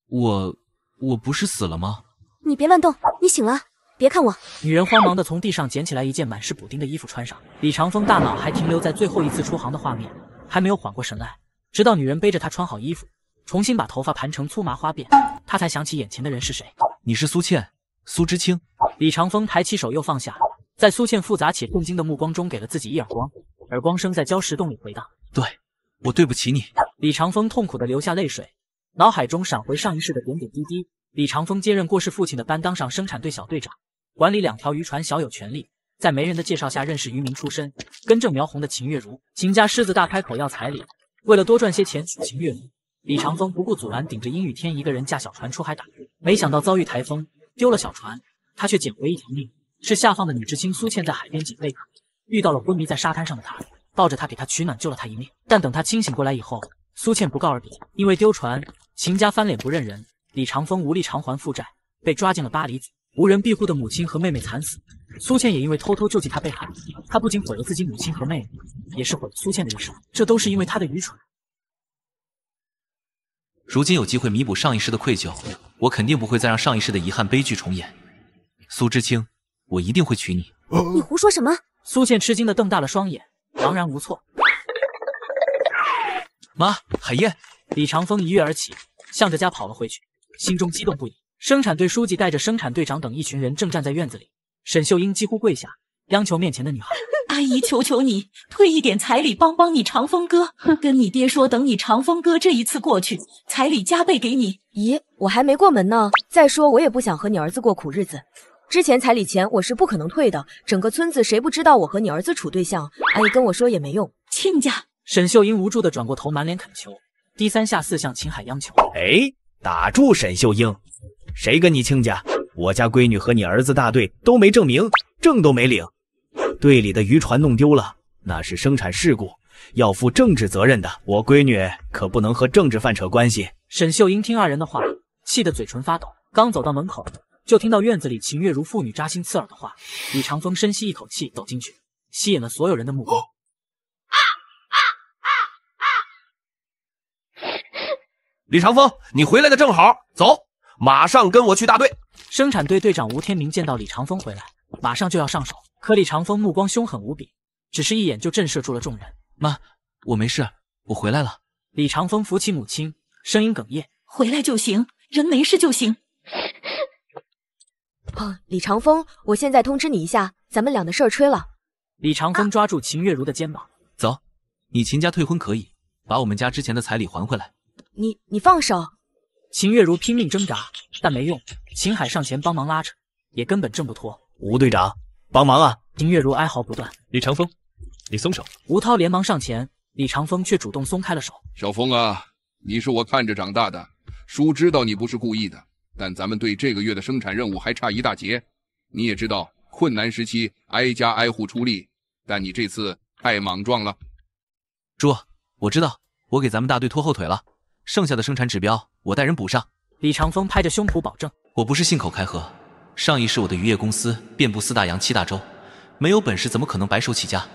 我不是死了吗？你别乱动，你醒了，别看我。女人慌忙地从地上捡起来一件满是补丁的衣服穿上。李长风大脑还停留在最后一次出航的画面，还没有缓过神来，直到女人背着他穿好衣服，重新把头发盘成粗麻花辫，他才想起眼前的人是谁。你是苏倩，苏知清。李长风抬起手又放下，在苏倩复杂且震惊的目光中给了自己一耳光，耳光声在礁石洞里回荡。对，我对不起你。李长风痛苦地流下泪水，脑海中闪回上一世的点点滴滴。李长风接任过世父亲的班，当上生产队小队长，管理2条渔船，小有权力。在媒人的介绍下认识渔民出身根正苗红的秦月如。秦家狮子大开口要彩礼，为了多赚些钱娶秦月如，李长风不顾阻拦，顶着阴雨天一个人驾小船出海打鱼。没想到遭遇台风，丢了小船，他却捡回一条命。是下放的女知青苏倩在海边捡贝壳，遇到了昏迷在沙滩上的他，抱着他给他取暖，救了他一命。但等他清醒过来以后，苏倩不告而别。因为丢船，秦家翻脸不认人，李长风无力偿还负债，被抓进了巴黎子。无人庇护的母亲和妹妹惨死，苏倩也因为偷偷救济他被害。他不仅毁了自己母亲和妹妹，也是毁了苏倩的一生，这都是因为他的愚蠢。如今有机会弥补上一世的愧疚，我肯定不会再让上一世的遗憾悲剧重演。苏知清，我一定会娶你。你胡说什么？苏倩吃惊地瞪大了双眼，茫然无措。妈，海燕！李长风一跃而起，向着家跑了回去，心中激动不已。生产队书记带着生产队长等一群人正站在院子里，沈秀英几乎跪下，央求面前的女孩：“阿姨，求求你，退一点彩礼，帮帮你长风哥。跟你爹说，等你长风哥这一次过去，彩礼加倍给你。”咦，我还没过门呢。再说，我也不想和你儿子过苦日子。之前彩礼钱我是不可能退的，整个村子谁不知道我和你儿子处对象？阿姨跟我说也没用。亲家，沈秀英无助地转过头，满脸恳求，低三下四向秦海央求：“哎，打住，沈秀英！谁跟你亲家？我家闺女和你儿子大队都没证明，证都没领。队里的渔船弄丢了，那是生产事故，要负政治责任的。我闺女可不能和政治犯扯关系。”沈秀英听二人的话，气得嘴唇发抖，刚走到门口，就听到院子里秦月如妇女扎心刺耳的话。李长风深吸一口气，走进去，吸引了所有人的目光。李长风，你回来的正好，走，马上跟我去大队。生产队队长吴天明见到李长风回来，马上就要上手，可李长风目光凶狠无比，只是一眼就震慑住了众人。妈，我没事，我回来了。李长风扶起母亲，声音哽咽：“回来就行，人没事就行。”李长风，我现在通知你一下，咱们俩的事儿吹了。李长风抓住秦月如的肩膀：“走，你秦家退婚可以，把我们家之前的彩礼还回来。”你放手！秦月如拼命挣扎，但没用。秦海上前帮忙拉扯，也根本挣不脱。吴队长，帮忙啊！秦月如哀嚎不断。李长风，你松手！吴涛连忙上前，李长风却主动松开了手。小风啊，你是我看着长大的，叔知道你不是故意的，但咱们队这个月的生产任务还差一大截。你也知道，困难时期挨家挨户出力，但你这次太莽撞了。叔，我知道，我给咱们大队拖后腿了。剩下的生产指标，我带人补上。李长风拍着胸脯保证：“我不是信口开河，上一世我的渔业公司遍布4大洋7大洲，没有本事怎么可能白手起家？”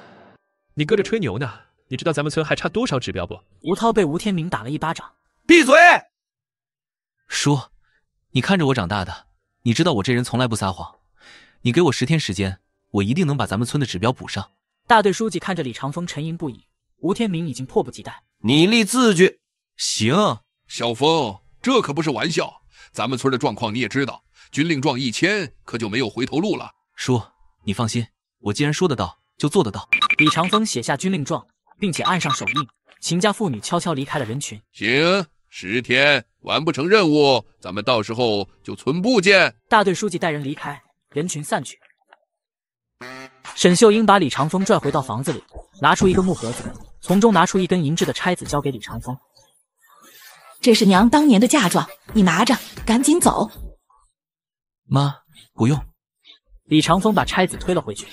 你搁这吹牛呢？你知道咱们村还差多少指标不？吴涛被吴天明打了一巴掌：“闭嘴！”叔，你看着我长大的，你知道我这人从来不撒谎。你给我10天时间，我一定能把咱们村的指标补上。大队书记看着李长风沉吟不已，吴天明已经迫不及待：“你立字据。”行，小风，这可不是玩笑。咱们村的状况你也知道，军令状一签，可就没有回头路了。叔，你放心，我既然说得到，就做得到。李长风写下军令状，并且按上手印。秦家妇女悄悄离开了人群。行，10天完不成任务，咱们到时候就村部见。大队书记带人离开，人群散去。沈秀英把李长风拽回到房子里，拿出一个木盒子，从中拿出一根银质的钗子，交给李长风。这是娘当年的嫁妆，你拿着，赶紧走。妈，不用。李长风把钗子推了回去。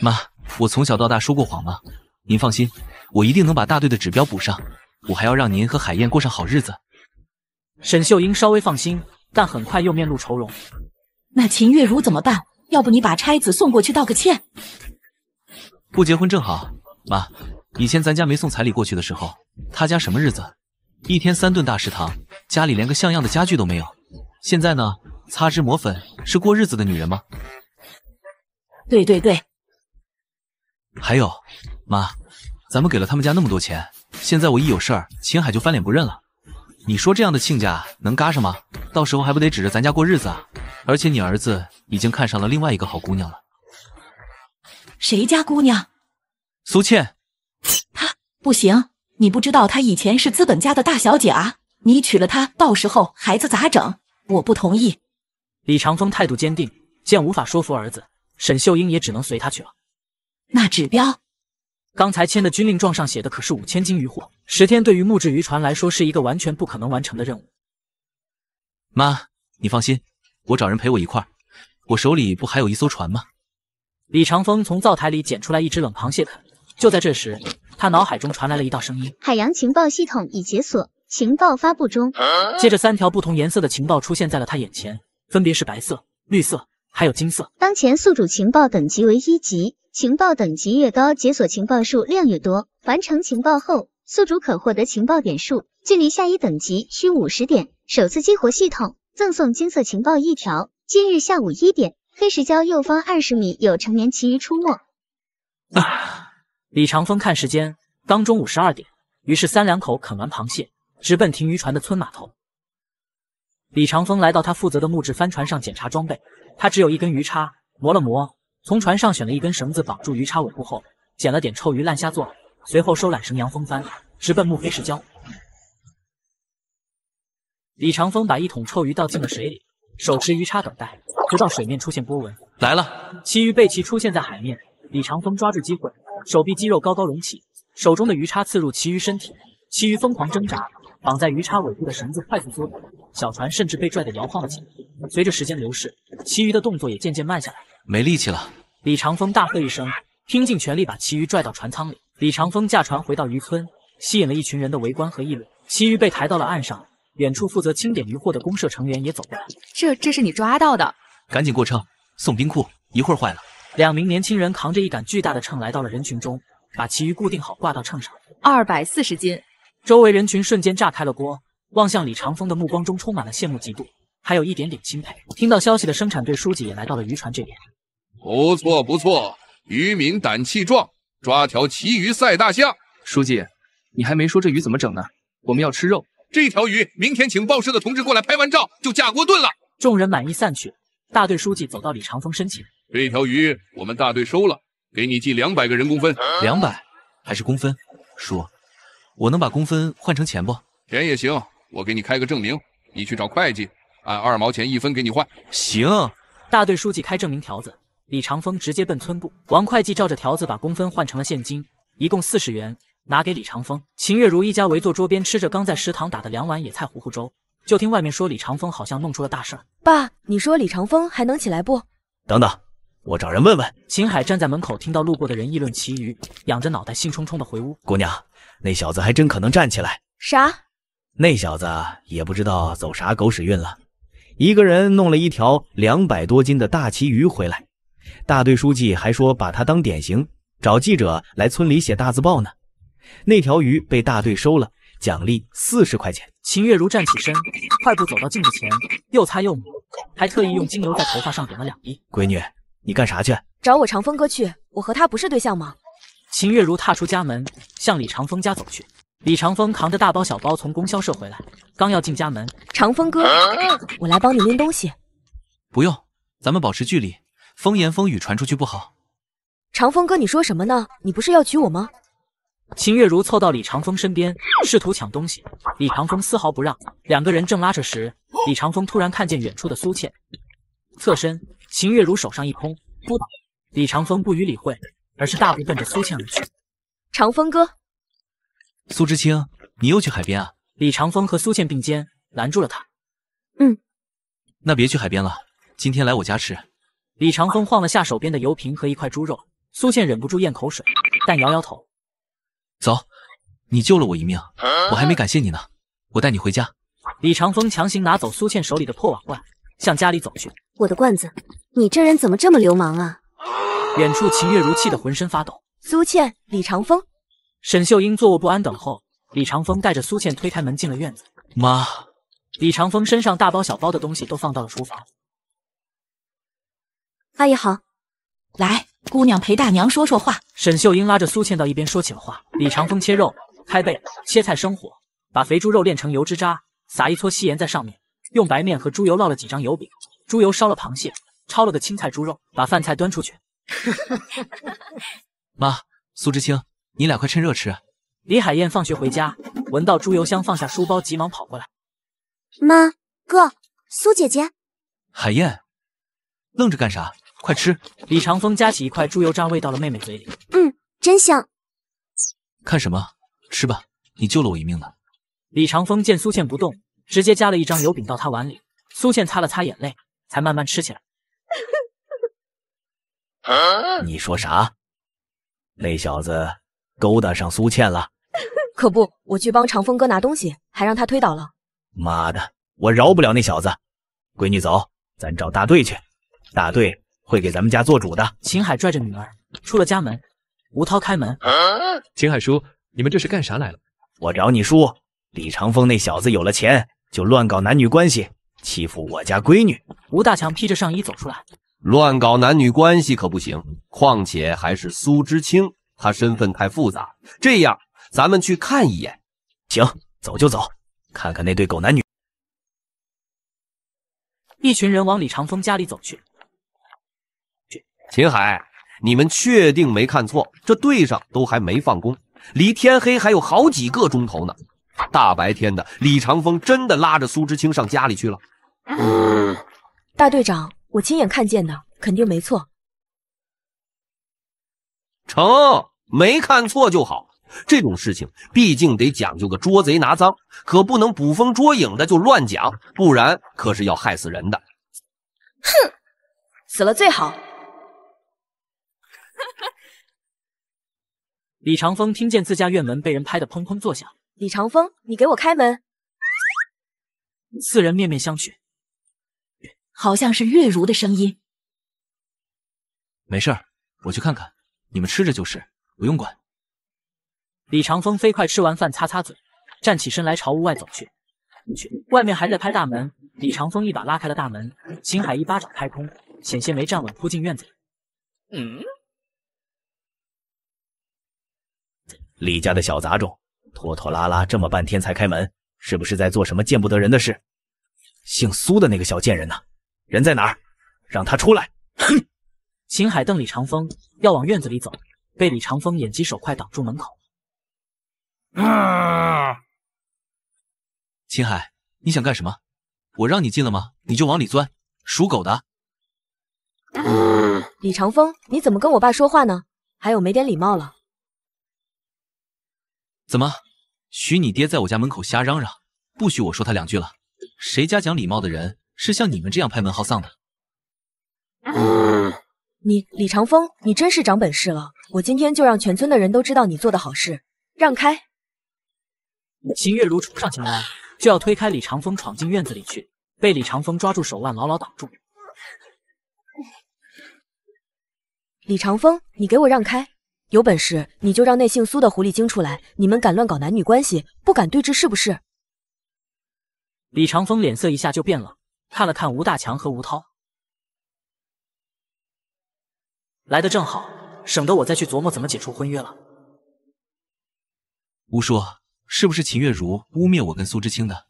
妈，我从小到大说过谎吗？您放心，我一定能把大队的指标补上，我还要让您和海燕过上好日子。沈秀英稍微放心，但很快又面露愁容。那秦月如怎么办？要不你把钗子送过去道个歉？不结婚正好。妈，以前咱家没送彩礼过去的时候，他家什么日子？1天3顿大食堂，家里连个像样的家具都没有。现在呢，擦脂抹粉是过日子的女人吗？对对对，还有，妈，咱们给了他们家那么多钱，现在我一有事儿，秦海就翻脸不认了。你说这样的亲家能嘎上吗？到时候还不得指着咱家过日子啊？而且你儿子已经看上了另外一个好姑娘了。谁家姑娘？苏倩。她不行，你不知道她以前是资本家的大小姐啊！你娶了她，到时候孩子咋整？我不同意。李长风态度坚定，见无法说服儿子，沈秀英也只能随他去了。那指标，刚才签的军令状上写的可是5000斤渔获，10天对于木质渔船来说是一个完全不可能完成的任务。妈，你放心，我找人陪我一块儿。我手里不还有一艘船吗？李长风从灶台里捡出来一只冷螃蟹啃。就在这时，他脑海中传来了一道声音：海洋情报系统已解锁，情报发布中。接着3条不同颜色的情报出现在了他眼前，分别是白色、绿色还有金色。当前宿主情报等级为1级，情报等级越高，解锁情报数量越多。完成情报后，宿主可获得情报点数，距离下一等级需50点。首次激活系统，赠送金色情报1条。今日下午1点，黑石礁右方20米有成年旗鱼出没。李长风看时间，刚中午12点，于是3两口啃完螃蟹，直奔停渔船的村码头。李长风来到他负责的木质帆船上检查装备，他只有一根鱼叉，磨了磨，从船上选了一根绳子绑住鱼叉尾部后，捡了点臭鱼烂虾做，随后收缆绳扬风帆，直奔木黑石礁。李长风把1桶臭鱼倒进了水里，手持鱼叉等待，直到水面出现波纹。来了，旗鱼背鳍出现在海面，李长风抓住机会，手臂肌肉高高隆起，手中的鱼叉刺入旗鱼身体，旗鱼疯狂挣扎，绑在鱼叉尾部的绳子快速缩短，小船甚至被拽得摇晃了起来。随着时间流逝，旗鱼的动作也渐渐慢下来，没力气了。李长风大喝一声，拼尽全力把旗鱼拽到船舱里。李长风驾船回到渔村，吸引了一群人的围观和议论。旗鱼被抬到了岸上，远处负责清点渔获的公社成员也走过来。这是你抓到的？赶紧过秤，送冰库，一会儿坏了。2名年轻人扛着一杆巨大的秤来到了人群中，把旗鱼固定好挂到秤上。240斤。周围人群瞬间炸开了锅，望向李长风的目光中充满了羡慕嫉妒，还有一点点钦佩。听到消息的生产队书记也来到了渔船这边。不错不错，渔民胆气壮，抓条旗鱼赛大象。书记，你还没说这鱼怎么整呢？我们要吃肉。这条鱼明天请报社的同志过来拍完照就下锅炖了。众人满意散去，大队书记走到李长风身前。这条鱼我们大队收了，给你记200个人工分。200还是工分？叔，我能把工分换成钱不？钱也行，我给你开个证明，你去找会计，按2毛钱1分给你换。行。大队书记开证明条子，李长风直接奔村部。王会计照着条子把工分换成了现金，一共40元，拿给李长风。秦月如一家围坐桌边吃着刚在食堂打的2碗野菜糊糊粥，就听外面说李长风好像弄出了大事儿。爸，你说李长风还能起来不？等等，我找人问问。秦海站在门口，听到路过的人议论其余，仰着脑袋兴冲冲的回屋。姑娘，那小子还真可能站起来。啥？那小子也不知道走啥狗屎运了，一个人弄了一条200多斤的大旗鱼回来。大队书记还说把他当典型，找记者来村里写大字报呢。那条鱼被大队收了，奖励40块钱。秦月如站起身，快步走到镜子前，又擦又抹，还特意用精油在头发上点了2滴。闺女，你干啥去？找我长风哥去，我和他不是对象吗？秦月如踏出家门，向李长风家走去。李长风扛着大包小包从供销社回来，刚要进家门，长风哥，我来帮你拎东西。不用，咱们保持距离，风言风语传出去不好。长风哥，你说什么呢？你不是要娶我吗？秦月如凑到李长风身边，试图抢东西，李长风丝毫不让。2个人正拉扯时，李长风突然看见远处的苏倩，侧身，秦月如手上一空，扑倒。李长风不予理会，而是大步奔着苏倩而去。长风哥，苏知青，你又去海边啊？李长风和苏倩并肩拦住了他。那别去海边了，今天来我家吃。李长风晃了下手边的油瓶和一块猪肉，苏倩忍不住咽口水，但摇摇头。走，你救了我一命，我还没感谢你呢，我带你回家。李长风强行拿走苏倩手里的破瓦罐，向家里走去。我的罐子，你这人怎么这么流氓啊！远处秦月如气得浑身发抖。苏倩，李长风。沈秀英坐卧不安等候，李长风带着苏倩推开门进了院子。妈，李长风身上大包小包的东西都放到了厨房。阿姨好，来，姑娘陪大娘说说话。沈秀英拉着苏倩到一边说起了话。李长风切肉、开背、切菜生火，把肥猪肉炼成油脂渣，撒一撮细盐在上面，用白面和猪油烙了几张油饼，猪油烧了螃蟹，焯了个青菜猪肉，把饭菜端出去。妈，苏知青，你俩快趁热吃。李海燕放学回家，闻到猪油香，放下书包，急忙跑过来。妈，哥，苏姐姐。海燕，愣着干啥？快吃！李长风夹起一块猪油渣喂到了妹妹嘴里。真香。看什么？吃吧，你救了我一命呢。李长风见苏倩不动，直接夹了一张油饼到她碗里。苏倩擦了擦眼泪，才慢慢吃起来。你说啥？那小子勾搭上苏倩了？可不，我去帮长风哥拿东西，还让他推倒了。妈的，我饶不了那小子！闺女走，咱找大队去，大队会给咱们家做主的。秦海拽着女儿出了家门，吴涛开门。秦海叔，你们这是干啥来了？我找你叔，李长风那小子有了钱就乱搞男女关系，欺负我家闺女。吴大强披着上衣走出来。乱搞男女关系可不行，况且还是苏知青，他身份太复杂。这样，咱们去看一眼。行，走就走，看看那对狗男女。一群人往李长风家里走去。秦海，你们确定没看错？这队上都还没放工，离天黑还有好几个钟头呢。大白天的，李长风真的拉着苏知青上家里去了。大队长，我亲眼看见的，肯定没错。成，没看错就好。这种事情毕竟得讲究个捉贼拿赃，可不能捕风捉影的就乱讲，不然可是要害死人的。哼，死了最好。李长风听见自家院门被人拍得砰砰作响。李长风，你给我开门！四人面面相觑，好像是月如的声音。没事儿，我去看看。你们吃着就是，不用管。李长风飞快吃完饭，擦擦嘴，站起身来朝屋外走去。外面还在拍大门，李长风一把拉开了大门，秦海一巴掌拍空，险些没站稳，扑进院子里。李家的小杂种，拖拖拉拉这么半天才开门，是不是在做什么见不得人的事？姓苏的那个小贱人呢？人在哪儿？让他出来！哼！秦海瞪李长风，要往院子里走，被李长风眼疾手快挡住门口。秦海，你想干什么？我让你进了吗？你就往里钻，属狗的！李长风，你怎么跟我爸说话呢？还有没点礼貌了？怎么，许你爹在我家门口瞎嚷嚷，不许我说他两句了？谁家讲礼貌的人是像你们这样拍门好丧的？李长风，你真是长本事了！我今天就让全村的人都知道你做的好事。让开！秦月如冲上前来，就要推开李长风闯进院子里去，被李长风抓住手腕牢牢挡住。李长风，你给我让开！有本事你就让那姓苏的狐狸精出来！你们敢乱搞男女关系，不敢对峙是不是？李长风脸色一下就变了，看了看吴大强和吴涛，来得正好，省得我再去琢磨怎么解除婚约了。吴叔，是不是秦月如污蔑我跟苏知青的？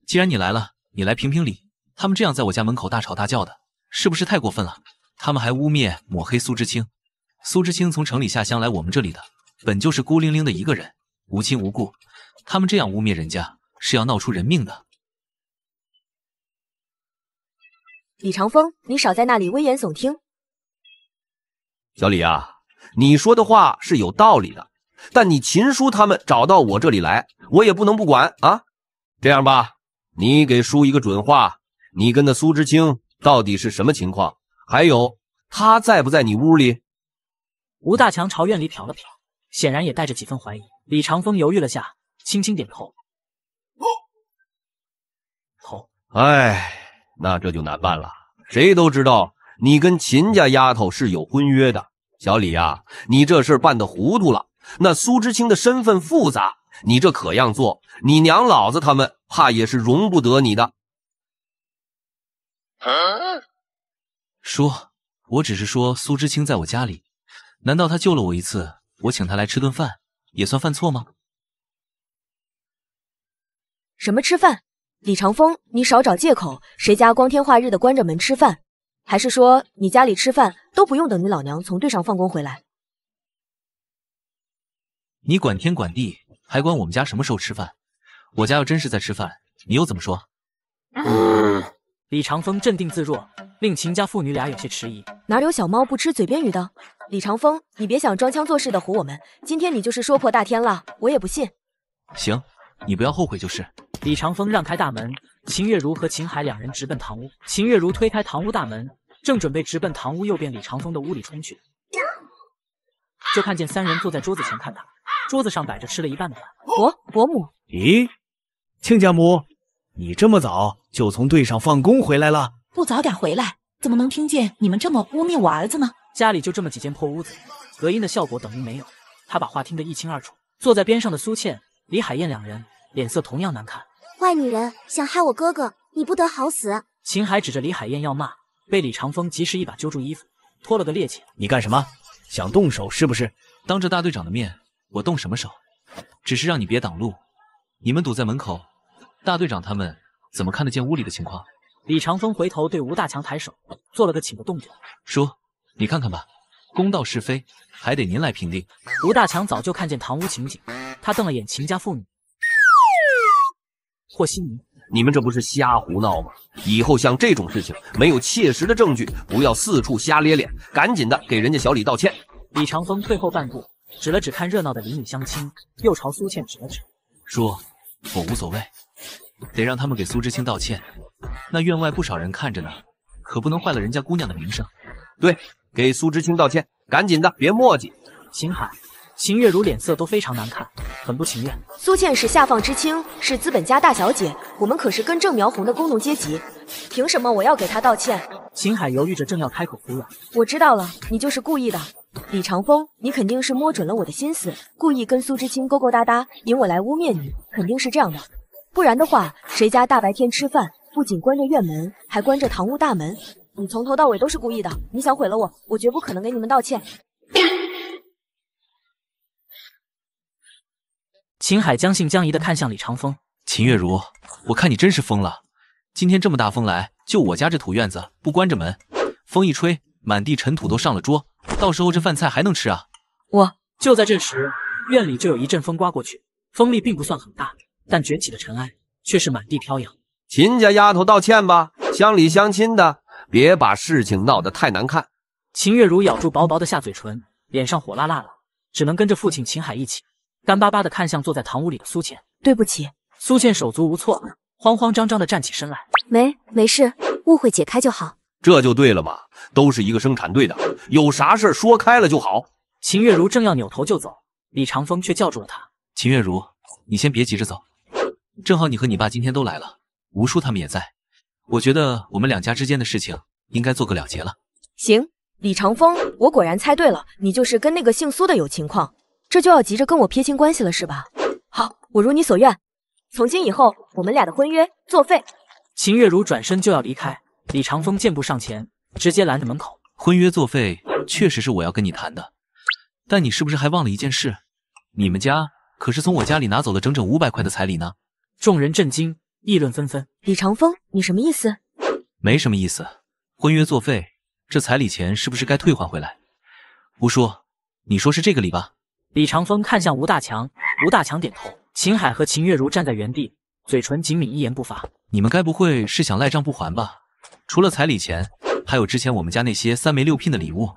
既然你来了，你来评评理。他们这样在我家门口大吵大叫的，是不是太过分了？他们还污蔑抹黑苏知青。苏知青从城里下乡来我们这里的，本就是孤零零的一个人，无亲无故。他们这样污蔑人家，是要闹出人命的。李长风，你少在那里危言耸听。小李啊，你说的话是有道理的，但你秦叔他们找到我这里来，我也不能不管啊。这样吧，你给叔一个准话，你跟那苏知青到底是什么情况？还有，他在不在你屋里？吴大强朝院里瞟了瞟，显然也带着几分怀疑。李长风犹豫了下，轻轻点头。哎，那这就难办了。谁都知道你跟秦家丫头是有婚约的，小李啊，你这事儿办得糊涂了。那苏知青的身份复杂，你这可样做，你娘老子他们怕也是容不得你的。叔，我只是说苏知清在我家里，难道他救了我一次，我请他来吃顿饭，也算犯错吗？什么吃饭？李长风，你少找借口，谁家光天化日的关着门吃饭？还是说你家里吃饭都不用等你老娘从队上放工回来？你管天管地，还管我们家什么时候吃饭？我家要真是在吃饭，你又怎么说？李长风镇定自若，令秦家父女俩有些迟疑。哪有小猫不吃嘴边鱼的？李长风，你别想装腔作势的唬我们，今天你就是说破大天了，我也不信。行，你不要后悔就是。李长风让开大门，秦月如和秦海两人直奔堂屋。秦月如推开堂屋大门，正准备直奔堂屋右边李长风的屋里冲去，就看见三人坐在桌子前看他，桌子上摆着吃了一半的饭。伯母，咦，亲家母，你这么早就从队上放工回来了？不早点回来，怎么能听见你们这么污蔑我儿子呢？家里就这么几间破屋子，隔音的效果等于没有。他把话听得一清二楚。坐在边上的苏倩、李海燕两人脸色同样难看。坏女人，想害我哥哥，你不得好死！秦海指着李海燕要骂，被李长风及时一把揪住衣服，拖了个趔趄。你干什么？想动手是不是？当着大队长的面，我动什么手？只是让你别挡路。你们堵在门口，大队长他们怎么看得见屋里的情况？李长风回头对吴大强抬手，做了个请的动作。叔，你看看吧，公道是非还得您来评定。吴大强早就看见堂屋情景，他瞪了眼秦家妇女。和稀泥，你们这不是瞎胡闹吗？以后像这种事情没有切实的证据，不要四处瞎咧咧，赶紧的给人家小李道歉。李长风退后半步，指了指看热闹的邻里乡亲，又朝苏倩指了指。叔，我无所谓，得让他们给苏知清道歉。那院外不少人看着呢，可不能坏了人家姑娘的名声。对，给苏知清道歉，赶紧的，别磨叽。秦海、秦月如脸色都非常难看，很不情愿。苏倩是下放知青，是资本家大小姐，我们可是根正苗红的工农阶级，凭什么我要给她道歉？秦海犹豫着，正要开口服软。我知道了，你就是故意的。李长风，你肯定是摸准了我的心思，故意跟苏知清勾勾搭搭，引我来污蔑你，肯定是这样的。不然的话，谁家大白天吃饭，不仅关着院门，还关着堂屋大门？你从头到尾都是故意的，你想毁了我，我绝不可能给你们道歉。秦海将信将疑地看向李长风。秦月如，我看你真是疯了，今天这么大风来，就我家这土院子不关着门，风一吹，满地尘土都上了桌，到时候这饭菜还能吃啊？就在这时，院里就有一阵风刮过去，风力并不算很大，但卷起的尘埃却是满地飘扬。秦家丫头道歉吧，乡里乡亲的，别把事情闹得太难看。秦月如咬住薄薄的下嘴唇，脸上火辣辣的，只能跟着父亲秦海一起干巴巴地看向坐在堂屋里的苏倩。对不起。苏倩手足无措，慌慌张张地站起身来。没事，误会解开就好。这就对了嘛，都是一个生产队的，有啥事说开了就好。秦月如正要扭头就走，李长风却叫住了他。秦月如，你先别急着走，正好你和你爸今天都来了，吴叔他们也在，我觉得我们两家之间的事情应该做个了结了。行，李长风，我果然猜对了，你就是跟那个姓苏的有情况，这就要急着跟我撇清关系了是吧？好，我如你所愿，从今以后我们俩的婚约作废。秦月如转身就要离开，李长风健步上前，直接拦在门口。婚约作废确实是我要跟你谈的，但你是不是还忘了一件事？你们家可是从我家里拿走了整整500块的彩礼呢。众人震惊，议论纷纷。李长风，你什么意思？没什么意思，婚约作废，这彩礼钱是不是该退还回来？吴叔，你说是这个理吧？李长风看向吴大强，吴大强点头。秦海和秦月如站在原地，嘴唇紧抿，一言不发。你们该不会是想赖账不还吧？除了彩礼钱，还有之前我们家那些3媒6聘的礼物。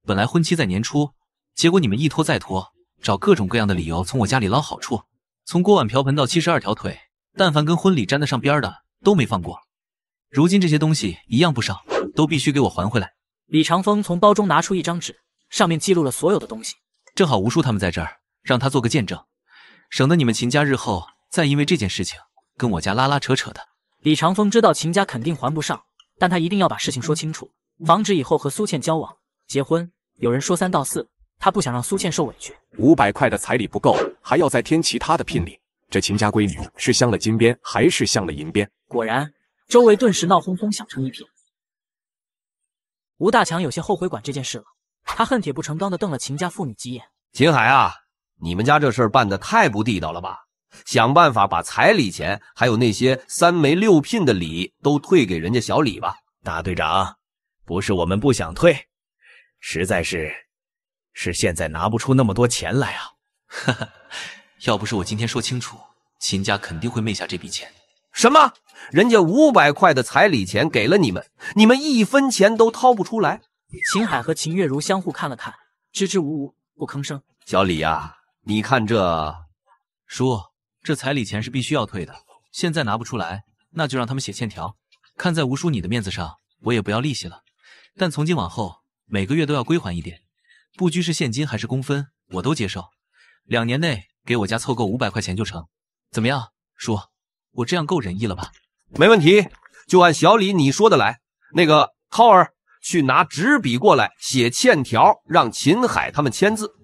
本来婚期在年初，结果你们一拖再拖，找各种各样的理由从我家里捞好处，从锅碗瓢盆到72条腿，但凡跟婚礼沾得上边的都没放过。如今这些东西一样不少，都必须给我还回来。李长风从包中拿出一张纸，上面记录了所有的东西。正好吴叔他们在这儿，让他做个见证，省得你们秦家日后再因为这件事情跟我家拉拉扯扯的。李长风知道秦家肯定还不上，但他一定要把事情说清楚，防止以后和苏倩交往、结婚。有人说3道4，他不想让苏倩受委屈。500块的彩礼不够，还要再添其他的聘礼。这秦家闺女是镶了金边，还是镶了银边？果然，周围顿时闹哄哄，响成一片。吴大强有些后悔管这件事了，他恨铁不成钢地瞪了秦家父女几眼。秦海啊，你们家这事儿办得太不地道了吧？想办法把彩礼钱还有那些3媒6聘的礼都退给人家小李吧。大队长，不是我们不想退，实在是现在拿不出那么多钱来啊。哈哈，要不是我今天说清楚，秦家肯定会昧下这笔钱。什么？人家500块的彩礼钱给了你们，你们1分钱都掏不出来？秦海和秦月如相互看了看，支支吾吾，不吭声。小李呀，你看这……叔，这彩礼钱是必须要退的，现在拿不出来，那就让他们写欠条。看在吴叔你的面子上，我也不要利息了，但从今往后每个月都要归还一点，不拘是现金还是工分，我都接受。2年内给我家凑够500块钱就成，怎么样，叔？我这样够仁义了吧？没问题，就按小李你说的来。那个涛儿，去拿纸笔过来写欠条，让秦海他们签字。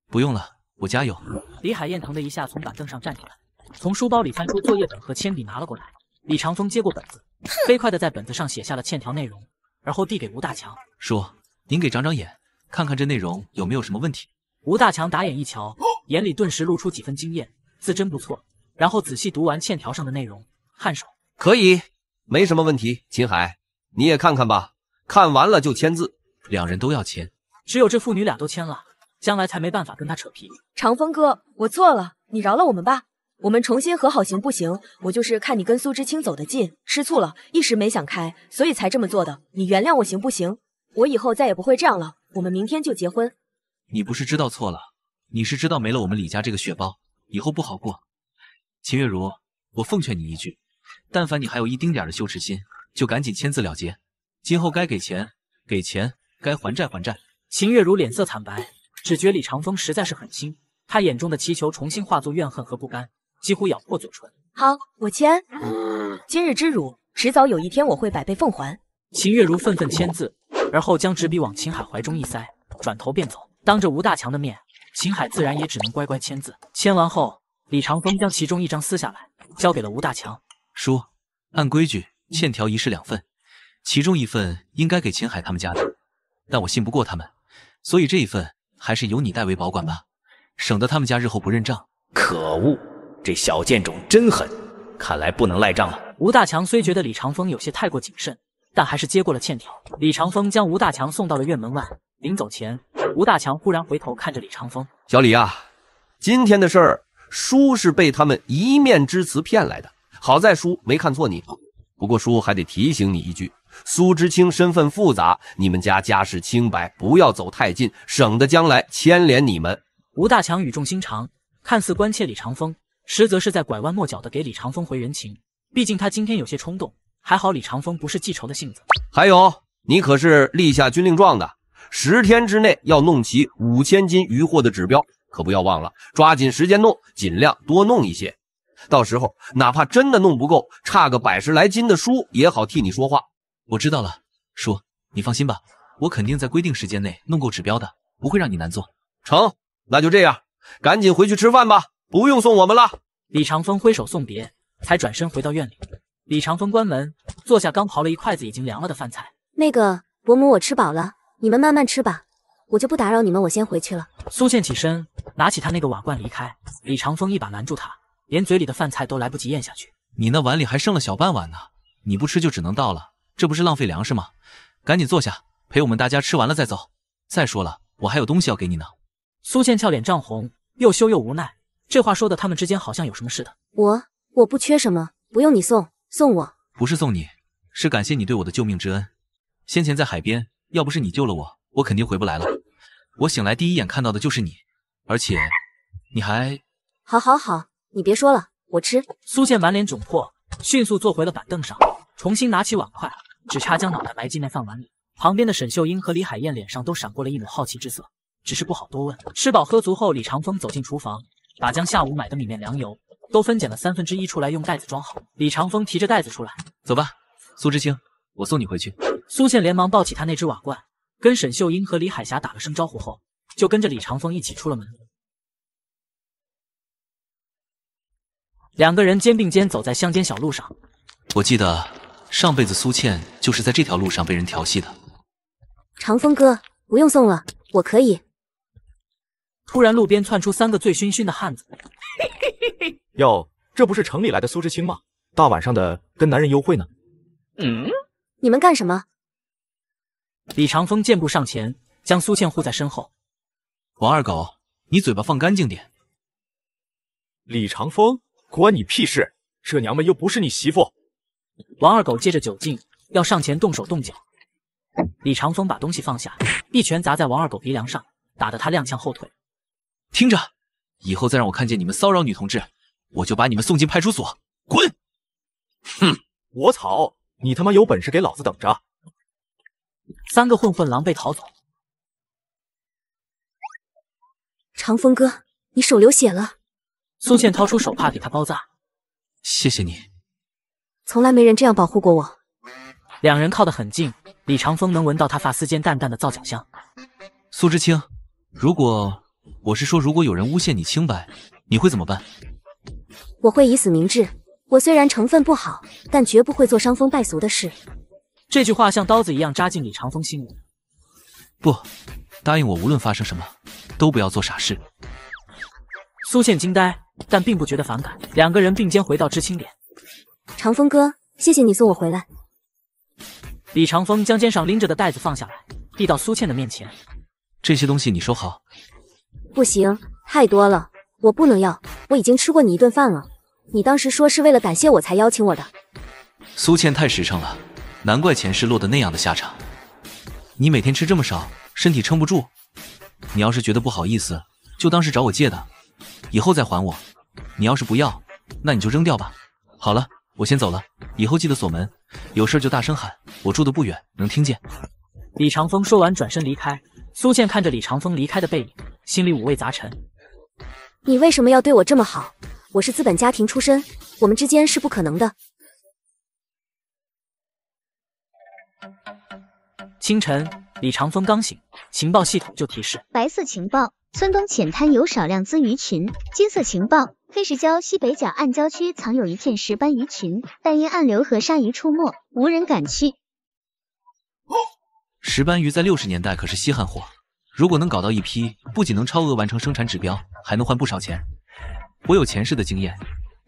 不用了，我家有。李海燕腾的一下从板凳上站起来，从书包里翻出作业本和铅笔拿了过来。李长风接过本子，飞快地在本子上写下了欠条内容，而后递给吴大强。叔，您给长长眼，看看这内容有没有什么问题。吴大强打眼一瞧，眼里顿时露出几分惊艳，字真不错。然后仔细读完欠条上的内容，颔首。可以，没什么问题。秦海，你也看看吧，看完了就签字。2人都要签，只有这父女俩都签了，将来才没办法跟他扯皮。长风哥，我错了，你饶了我们吧，我们重新和好行不行？我就是看你跟苏知清走得近，吃醋了，一时没想开，所以才这么做的。你原谅我行不行？我以后再也不会这样了，我们明天就结婚。你不是知道错了，你是知道没了我们李家这个血包，以后不好过。秦月如，我奉劝你一句，但凡你还有一丁点的羞耻心，就赶紧签字了结。今后该给钱给钱，该还债还债。秦月如脸色惨白，只觉李长风实在是狠心，他眼中的祈求重新化作怨恨和不甘，几乎咬破嘴唇。好，我签。今日之辱，迟早有一天我会百倍奉还。秦月如愤愤签字，而后将纸笔往秦海怀中一塞，转头便走。当着吴大强的面，秦海自然也只能乖乖签字。签完后，李长风将其中一张撕下来，交给了吴大强。叔，按规矩，欠条一式2份，其中1份应该给秦海他们家的，但我信不过他们，所以这1份还是由你代为保管吧，省得他们家日后不认账。可恶，这小贱种真狠，看来不能赖账了。吴大强虽觉得李长风有些太过谨慎，但还是接过了欠条。李长风将吴大强送到了院门外，临走前，吴大强忽然回头看着李长风：“小李啊，今天的事儿，叔是被他们一面之词骗来的，好在叔没看错你。不过叔还得提醒你一句，苏知清身份复杂，你们家家世清白，不要走太近，省得将来牵连你们。”吴大强语重心长，看似关切李长风，实则是在拐弯抹角的给李长风回人情。毕竟他今天有些冲动，还好李长风不是记仇的性子。还有，你可是立下军令状的，10天之内要弄齐5000斤鱼货的指标，可不要忘了，抓紧时间弄，尽量多弄一些。到时候哪怕真的弄不够，差个100来斤的叔也好替你说话。我知道了，叔，你放心吧，我肯定在规定时间内弄够指标的，不会让你难做。成，那就这样，赶紧回去吃饭吧，不用送我们了。李长风挥手送别，才转身回到院里。李长风关门坐下，刚刨了一筷子已经凉了的饭菜。那个伯母，我吃饱了，你们慢慢吃吧，我就不打扰你们，我先回去了。苏倩起身，拿起他那个瓦罐离开。李长风一把拦住他，连嘴里的饭菜都来不及咽下去。你那碗里还剩了小半碗呢，你不吃就只能倒了，这不是浪费粮食吗？赶紧坐下，陪我们大家吃完了再走。再说了，我还有东西要给你呢。苏倩俏脸涨红，又羞又无奈，这话说的他们之间好像有什么似的。我不缺什么，不用你送我。不是送你，是感谢你对我的救命之恩。先前在海边，要不是你救了我，我肯定回不来了。我醒来第一眼看到的就是你，而且你还……好，你别说了，我吃。苏倩满脸窘迫，迅速坐回了板凳上，重新拿起碗筷，只差将脑袋埋进那饭碗里。旁边的沈秀英和李海燕脸上都闪过了一抹好奇之色，只是不好多问。吃饱喝足后，李长风走进厨房，把将下午买的米面粮油都分拣了1/3出来，用袋子装好。李长风提着袋子出来，走吧，苏知清，我送你回去。苏倩连忙抱起他那只瓦罐，跟沈秀英和李海霞打了声招呼后，就跟着李长风一起出了门。两个人肩并肩走在乡间小路上。我记得上辈子苏倩就是在这条路上被人调戏的。长风哥，不用送了，我可以。突然，路边窜出3个醉醺醺的汉子。哟，这不是城里来的苏知清吗？大晚上的跟男人幽会呢？你们干什么？李长风健步上前，将苏倩护在身后。王二狗，你嘴巴放干净点。李长风，关你屁事！这娘们又不是你媳妇。王二狗借着酒劲要上前动手动脚。李长风把东西放下，一拳砸在王二狗鼻梁上，打得他踉跄后退。听着，以后再让我看见你们骚扰女同志，我就把你们送进派出所，滚！哼，我操！你他妈有本事给老子等着！3个混混狼狈逃走。长风哥，你手流血了。苏倩掏出手帕给他包扎。谢谢你。从来没人这样保护过我。两人靠得很近，李长风能闻到他发丝间淡淡的皂角香。苏知清，如果有人诬陷你清白，你会怎么办？我会以死明志。我虽然成分不好，但绝不会做伤风败俗的事。这句话像刀子一样扎进李长风心里。不，答应我，无论发生什么，都不要做傻事。苏倩惊呆，但并不觉得反感。两个人并肩回到知青点。长风哥，谢谢你送我回来。李长风将肩上拎着的袋子放下来，递到苏倩的面前。这些东西你收好。不行，太多了，我不能要。我已经吃过你1顿饭了。你当时说是为了感谢我才邀请我的。苏倩太实诚了，难怪前世落得那样的下场。你每天吃这么少，身体撑不住。你要是觉得不好意思，就当是找我借的，以后再还我。你要是不要，那你就扔掉吧。好了，我先走了，以后记得锁门，有事就大声喊，我住得不远，能听见。李长风说完转身离开。苏倩看着李长风离开的背影，心里五味杂陈。你为什么要对我这么好？我是资本家庭出身，我们之间是不可能的。清晨，李长风刚醒，情报系统就提示：白色情报，村东浅滩有少量资鱼群；金色情报，黑石礁西北角暗礁区藏有一片石斑鱼群，但因暗流和鲨鱼出没，无人敢去。石斑鱼在60年代可是稀罕货，如果能搞到一批，不仅能超额完成生产指标，还能换不少钱。我有前世的经验，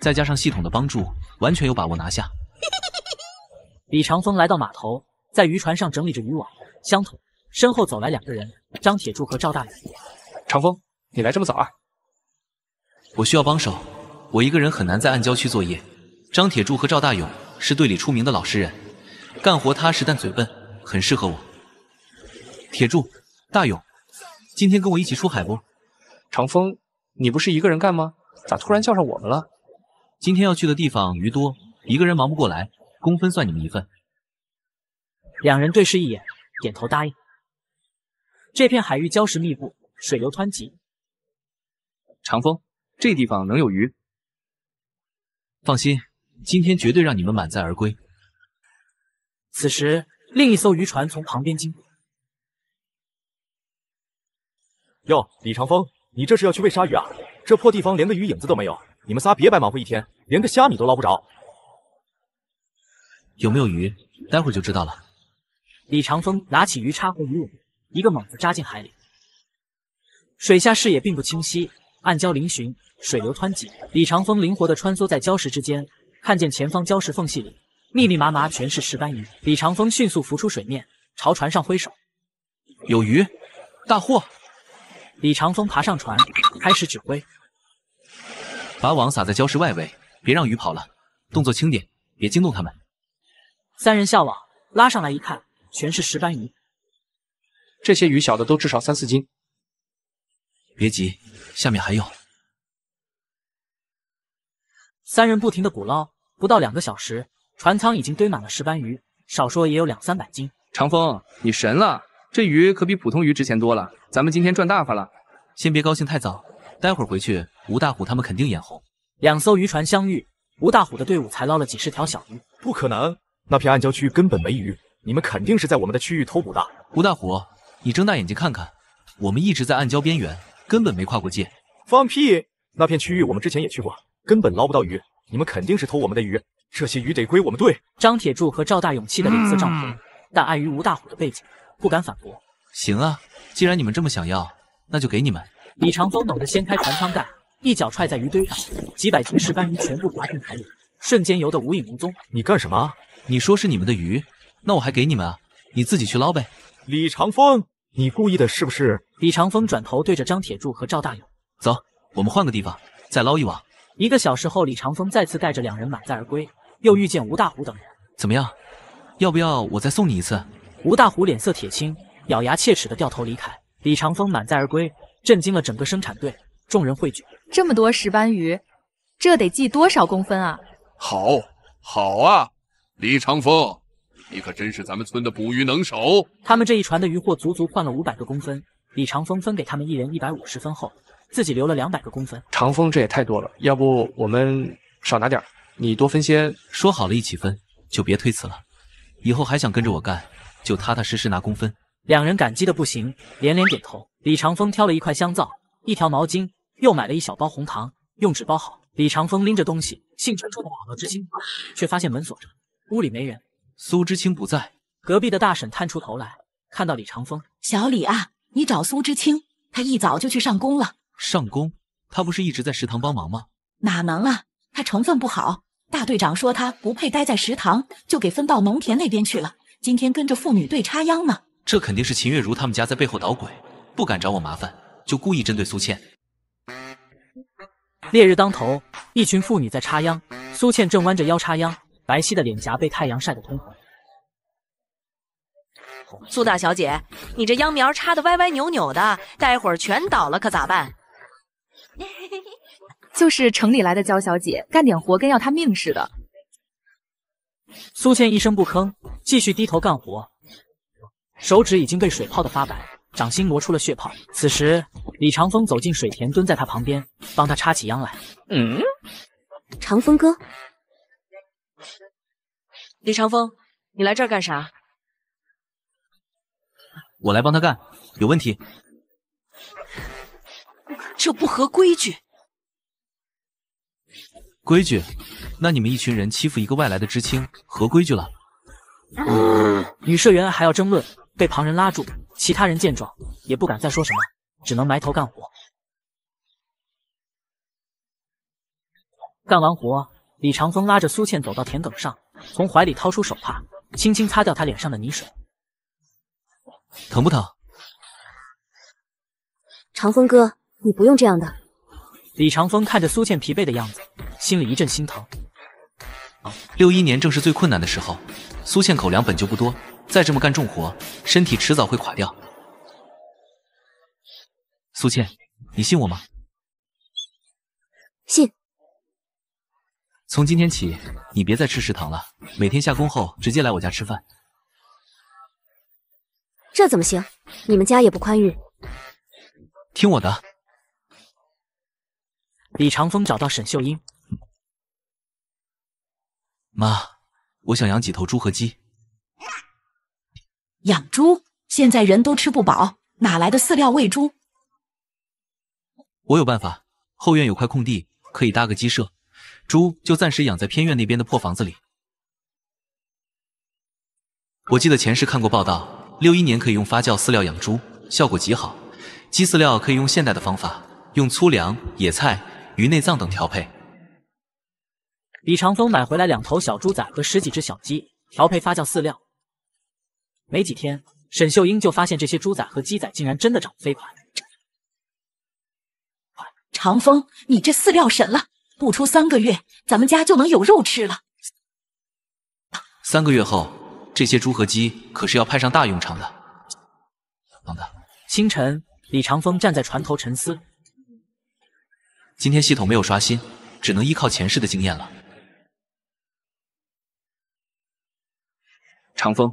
再加上系统的帮助，完全有把握拿下。李长风来到码头，在渔船上整理着渔网、箱桶，身后走来2个人，张铁柱和赵大勇。长风，你来这么早啊？我需要帮手，我一个人很难在暗礁区作业。张铁柱和赵大勇是队里出名的老实人，干活踏实但嘴笨，很适合我。铁柱、大勇，今天跟我一起出海不？长风，你不是一个人干吗？咋突然叫上我们了？今天要去的地方鱼多，一个人忙不过来，工分算你们一份。两人对视一眼，点头答应。这片海域礁石密布，水流湍急。长风，这地方能有鱼？放心，今天绝对让你们满载而归。此时，另一艘渔船从旁边经过。哟，李长风，你这是要去喂鲨鱼啊？这破地方连个鱼影子都没有，你们仨别白忙活一天，连个虾米都捞不着。有没有鱼，待会儿就知道了。李长风拿起鱼叉和鱼尾，一个猛子扎进海里。水下视野并不清晰，暗礁嶙峋，水流湍急。李长风灵活地穿梭在礁石之间，看见前方礁石缝隙里密密麻麻全是石斑鱼。李长风迅速浮出水面，朝船上挥手：“有鱼，大货！”李长风爬上船，开始指挥：“把网撒在礁石外围，别让鱼跑了，动作轻点，别惊动它们。” 3人下网，拉上来一看，全是石斑鱼。这些鱼小的都至少3、4斤。别急，下面还有。3人不停地捕捞，不到2个小时，船舱已经堆满了石斑鱼，少说也有200、300斤。长风，你神了！这鱼可比普通鱼值钱多了，咱们今天赚大发了。先别高兴太早，待会儿回去，吴大虎他们肯定眼红。2艘渔船相遇，吴大虎的队伍才捞了几十条小鱼。不可能，那片暗礁区根本没鱼，你们肯定是在我们的区域偷捕的。吴大虎，你睁大眼睛看看，我们一直在暗礁边缘，根本没跨过界。放屁！那片区域我们之前也去过，根本捞不到鱼。你们肯定是偷我们的鱼，这些鱼得归我们队。张铁柱和赵大勇气得脸色涨红，但碍于吴大虎的背景，不敢反驳。行啊，既然你们这么想要，那就给你们。李长风猛地掀开船舱盖，一脚踹在鱼堆上，几百斤石斑鱼全部滑进海里，瞬间游得无影无踪。你干什么？你说是你们的鱼，那我还给你们啊，你自己去捞呗。李长风，你故意的是不是？李长风转头对着张铁柱和赵大勇，走，我们换个地方再捞一网。1个小时后，李长风再次带着2人满载而归，又遇见吴大虎等人。怎么样？要不要我再送你一次？吴大虎脸色铁青，咬牙切齿地掉头离开。李长风满载而归，震惊了整个生产队，众人汇聚。这么多石斑鱼，这得计多少公分啊？好啊，李长风，你可真是咱们村的捕鱼能手。他们这一船的鱼货足足换了500个公分，李长风分给他们1人150分后，自己留了200个公分。长风这也太多了，要不我们少拿点，你多分些。说好了一起分，就别推辞了。以后还想跟着我干，就踏踏实实拿公分。2人感激的不行，连连点头。李长风挑了1块香皂、1条毛巾，又买了1小包红糖，用纸包好。李长风拎着东西，兴冲冲地跑到知青，却发现门锁着，屋里没人。苏知青不在。隔壁的大婶探出头来，看到李长风，小李啊，你找苏知青，他一早就去上工了。上工？他不是一直在食堂帮忙吗？哪能啊，他成分不好，大队长说他不配待在食堂，就给分到农田那边去了。今天跟着妇女队插秧呢。这肯定是秦月如他们家在背后捣鬼，不敢找我麻烦，就故意针对苏倩。烈日当头，一群妇女在插秧，苏倩正弯着腰插秧，白皙的脸颊被太阳晒得通红。苏大小姐，你这秧苗插得歪歪扭扭的，待会儿全倒了可咋办？就是城里来的娇小姐，干点活跟要她命似的。苏倩一声不吭，继续低头干活，手指已经被水泡得发白，掌心磨出了血泡。此时，李长风走进水田，蹲在他旁边，帮他插起秧来。长风哥，李长风，你来这儿干啥？我来帮他干，有问题？这不合规矩。规矩？那你们一群人欺负一个外来的知青，合规矩了？女社员还要争论，被旁人拉住。其他人见状，也不敢再说什么，只能埋头干活。干完活，李长风拉着苏倩走到田埂上，从怀里掏出手帕，轻轻擦掉她脸上的泥水。疼不疼？长风哥，你不用这样的。李长风看着苏倩疲惫的样子，心里一阵心疼。61年正是最困难的时候，苏倩口粮本就不多，再这么干重活，身体迟早会垮掉。苏倩，你信我吗？信。从今天起，你别再吃食堂了，每天下工后直接来我家吃饭。这怎么行？你们家也不宽裕。听我的。李长风找到沈秀英，妈，我想养几头猪和鸡。养猪？现在人都吃不饱，哪来的饲料喂猪？我有办法，后院有块空地，可以搭个鸡舍，猪就暂时养在偏院那边的破房子里。我记得前世看过报道，61年可以用发酵饲料养猪，效果极好。鸡饲料可以用现代的方法，用粗粮、野菜、鱼内脏等调配。李长风买回来2头小猪仔和10几只小鸡，调配发酵饲料。没几天，沈秀英就发现这些猪仔和鸡仔竟然真的长得飞快。长风，你这饲料神了，不出3个月，咱们家就能有肉吃了。3个月后，这些猪和鸡可是要派上大用场的。清晨，李长风站在船头沉思。今天系统没有刷新，只能依靠前世的经验了。长风，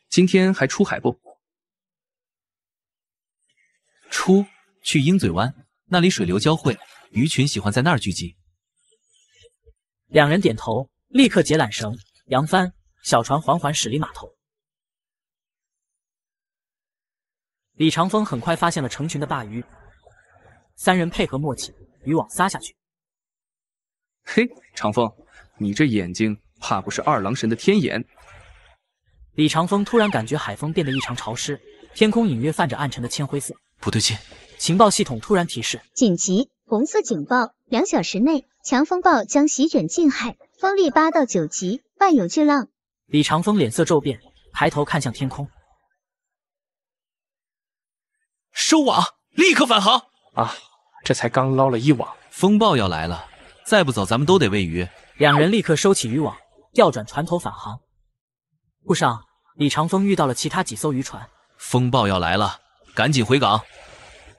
今天还出海不？出去鹰嘴湾，那里水流交汇，鱼群喜欢在那儿聚集。2人点头，立刻解缆绳，扬帆，小船缓缓驶离码头。李长风很快发现了成群的大鱼，三人配合默契，渔网撒下去。嘿，长风，你这眼睛怕不是二郎神的天眼？李长风突然感觉海风变得异常潮湿，天空隐约泛着暗沉的铅灰色。不对劲！情报系统突然提示：紧急红色警报，2小时内强风暴将席卷近海，风力8到9级，万有巨浪。李长风脸色骤变，抬头看向天空。收网，立刻返航！啊，这才刚捞了1网，风暴要来了，再不走咱们都得喂鱼。两人立刻收起渔网，调转船头返航。路上，李长风遇到了其他几艘渔船。风暴要来了，赶紧回港。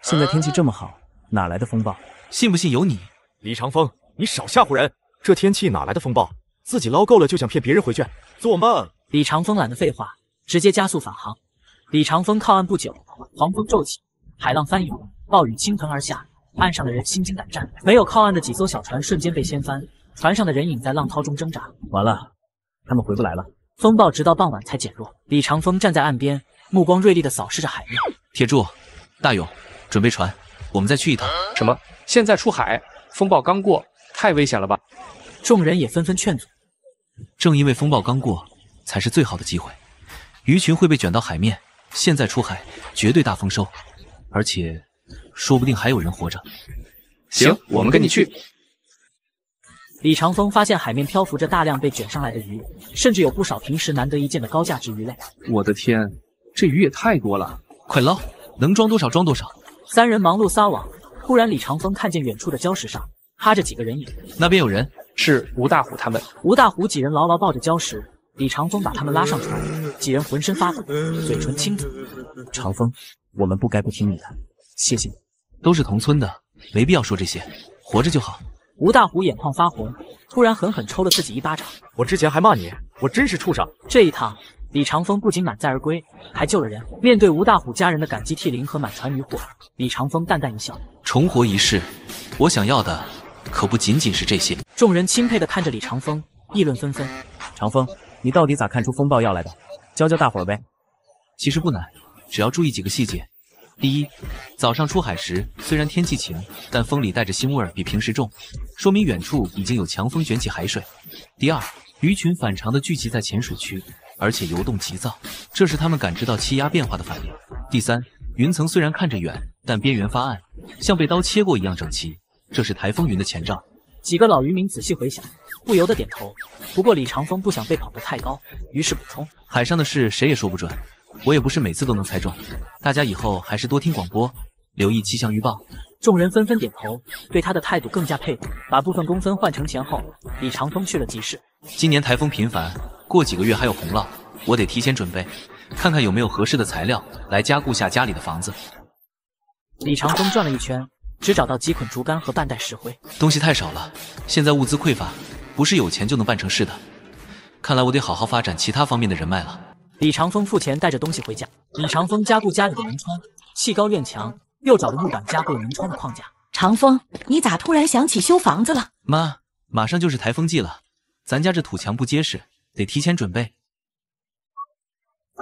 现在天气这么好，哪来的风暴？信不信由你。李长风，你少吓唬人！这天气哪来的风暴？自己捞够了就想骗别人回去，做梦！李长风懒得废话，直接加速返航。李长风靠岸不久，狂风骤起，海浪翻涌，暴雨倾盆而下，岸上的人心惊胆战。没有靠岸的几艘小船瞬间被掀翻，船上的人影在浪涛中挣扎。完了，他们回不来了。风暴直到傍晚才减弱。李长风站在岸边，目光锐利地扫视着海面。铁柱、大勇，准备船，我们再去一趟。什么？现在出海？风暴刚过，太危险了吧？众人也纷纷劝阻。正因为风暴刚过，才是最好的机会。鱼群会被卷到海面，现在出海绝对大丰收，而且说不定还有人活着。行，我们跟你去。李长风发现海面漂浮着大量被卷上来的鱼，甚至有不少平时难得一见的高价值鱼类。我的天，这鱼也太多了！快捞，能装多少装多少。三人忙碌撒网，突然李长风看见远处的礁石上趴着几个人影，那边有人，是吴大虎他们。吴大虎几人牢牢抱着礁石，李长风把他们拉上船，几人浑身发抖，嘴唇青紫。长风，我们不该不听你的，谢谢你。都是同村的，没必要说这些，活着就好。吴大虎眼眶发红，突然狠狠抽了自己一巴掌。我之前还骂你，我真是畜生。这一趟，李长风不仅满载而归，还救了人。面对吴大虎家人的感激涕零和满船渔获，李长风淡淡一笑：重活一世，我想要的可不仅仅是这些。众人钦佩地看着李长风，议论纷纷。长风，你到底咋看出风暴要来的？教教大伙儿呗。其实不难，只要注意几个细节。第一，早上出海时，虽然天气晴，但风里带着腥味儿比平时重，说明远处已经有强风卷起海水。第二，鱼群反常地聚集在浅水区，而且游动急躁，这是他们感知到气压变化的反应。第三，云层虽然看着远，但边缘发暗，像被刀切过一样整齐，这是台风云的前兆。几个老渔民仔细回想，不由得点头。不过李长风不想被跑得太高，于是补充：海上的事谁也说不准。我也不是每次都能猜中，大家以后还是多听广播，留意气象预报。众人纷纷点头，对他的态度更加佩服。把部分工分换成钱后，李长风去了集市。今年台风频繁，过几个月还有洪涝，我得提前准备，看看有没有合适的材料来加固下家里的房子。李长风转了一圈，只找到几捆竹竿和半袋石灰，东西太少了，现在物资匮乏，不是有钱就能办成事的。看来我得好好发展其他方面的人脉了。李长风付钱带着东西回家。李长风加固家里的门窗，砌高院墙，又找了木板加固了门窗的框架。长风，你咋突然想起修房子了？妈，马上就是台风季了，咱家这土墙不结实，得提前准备。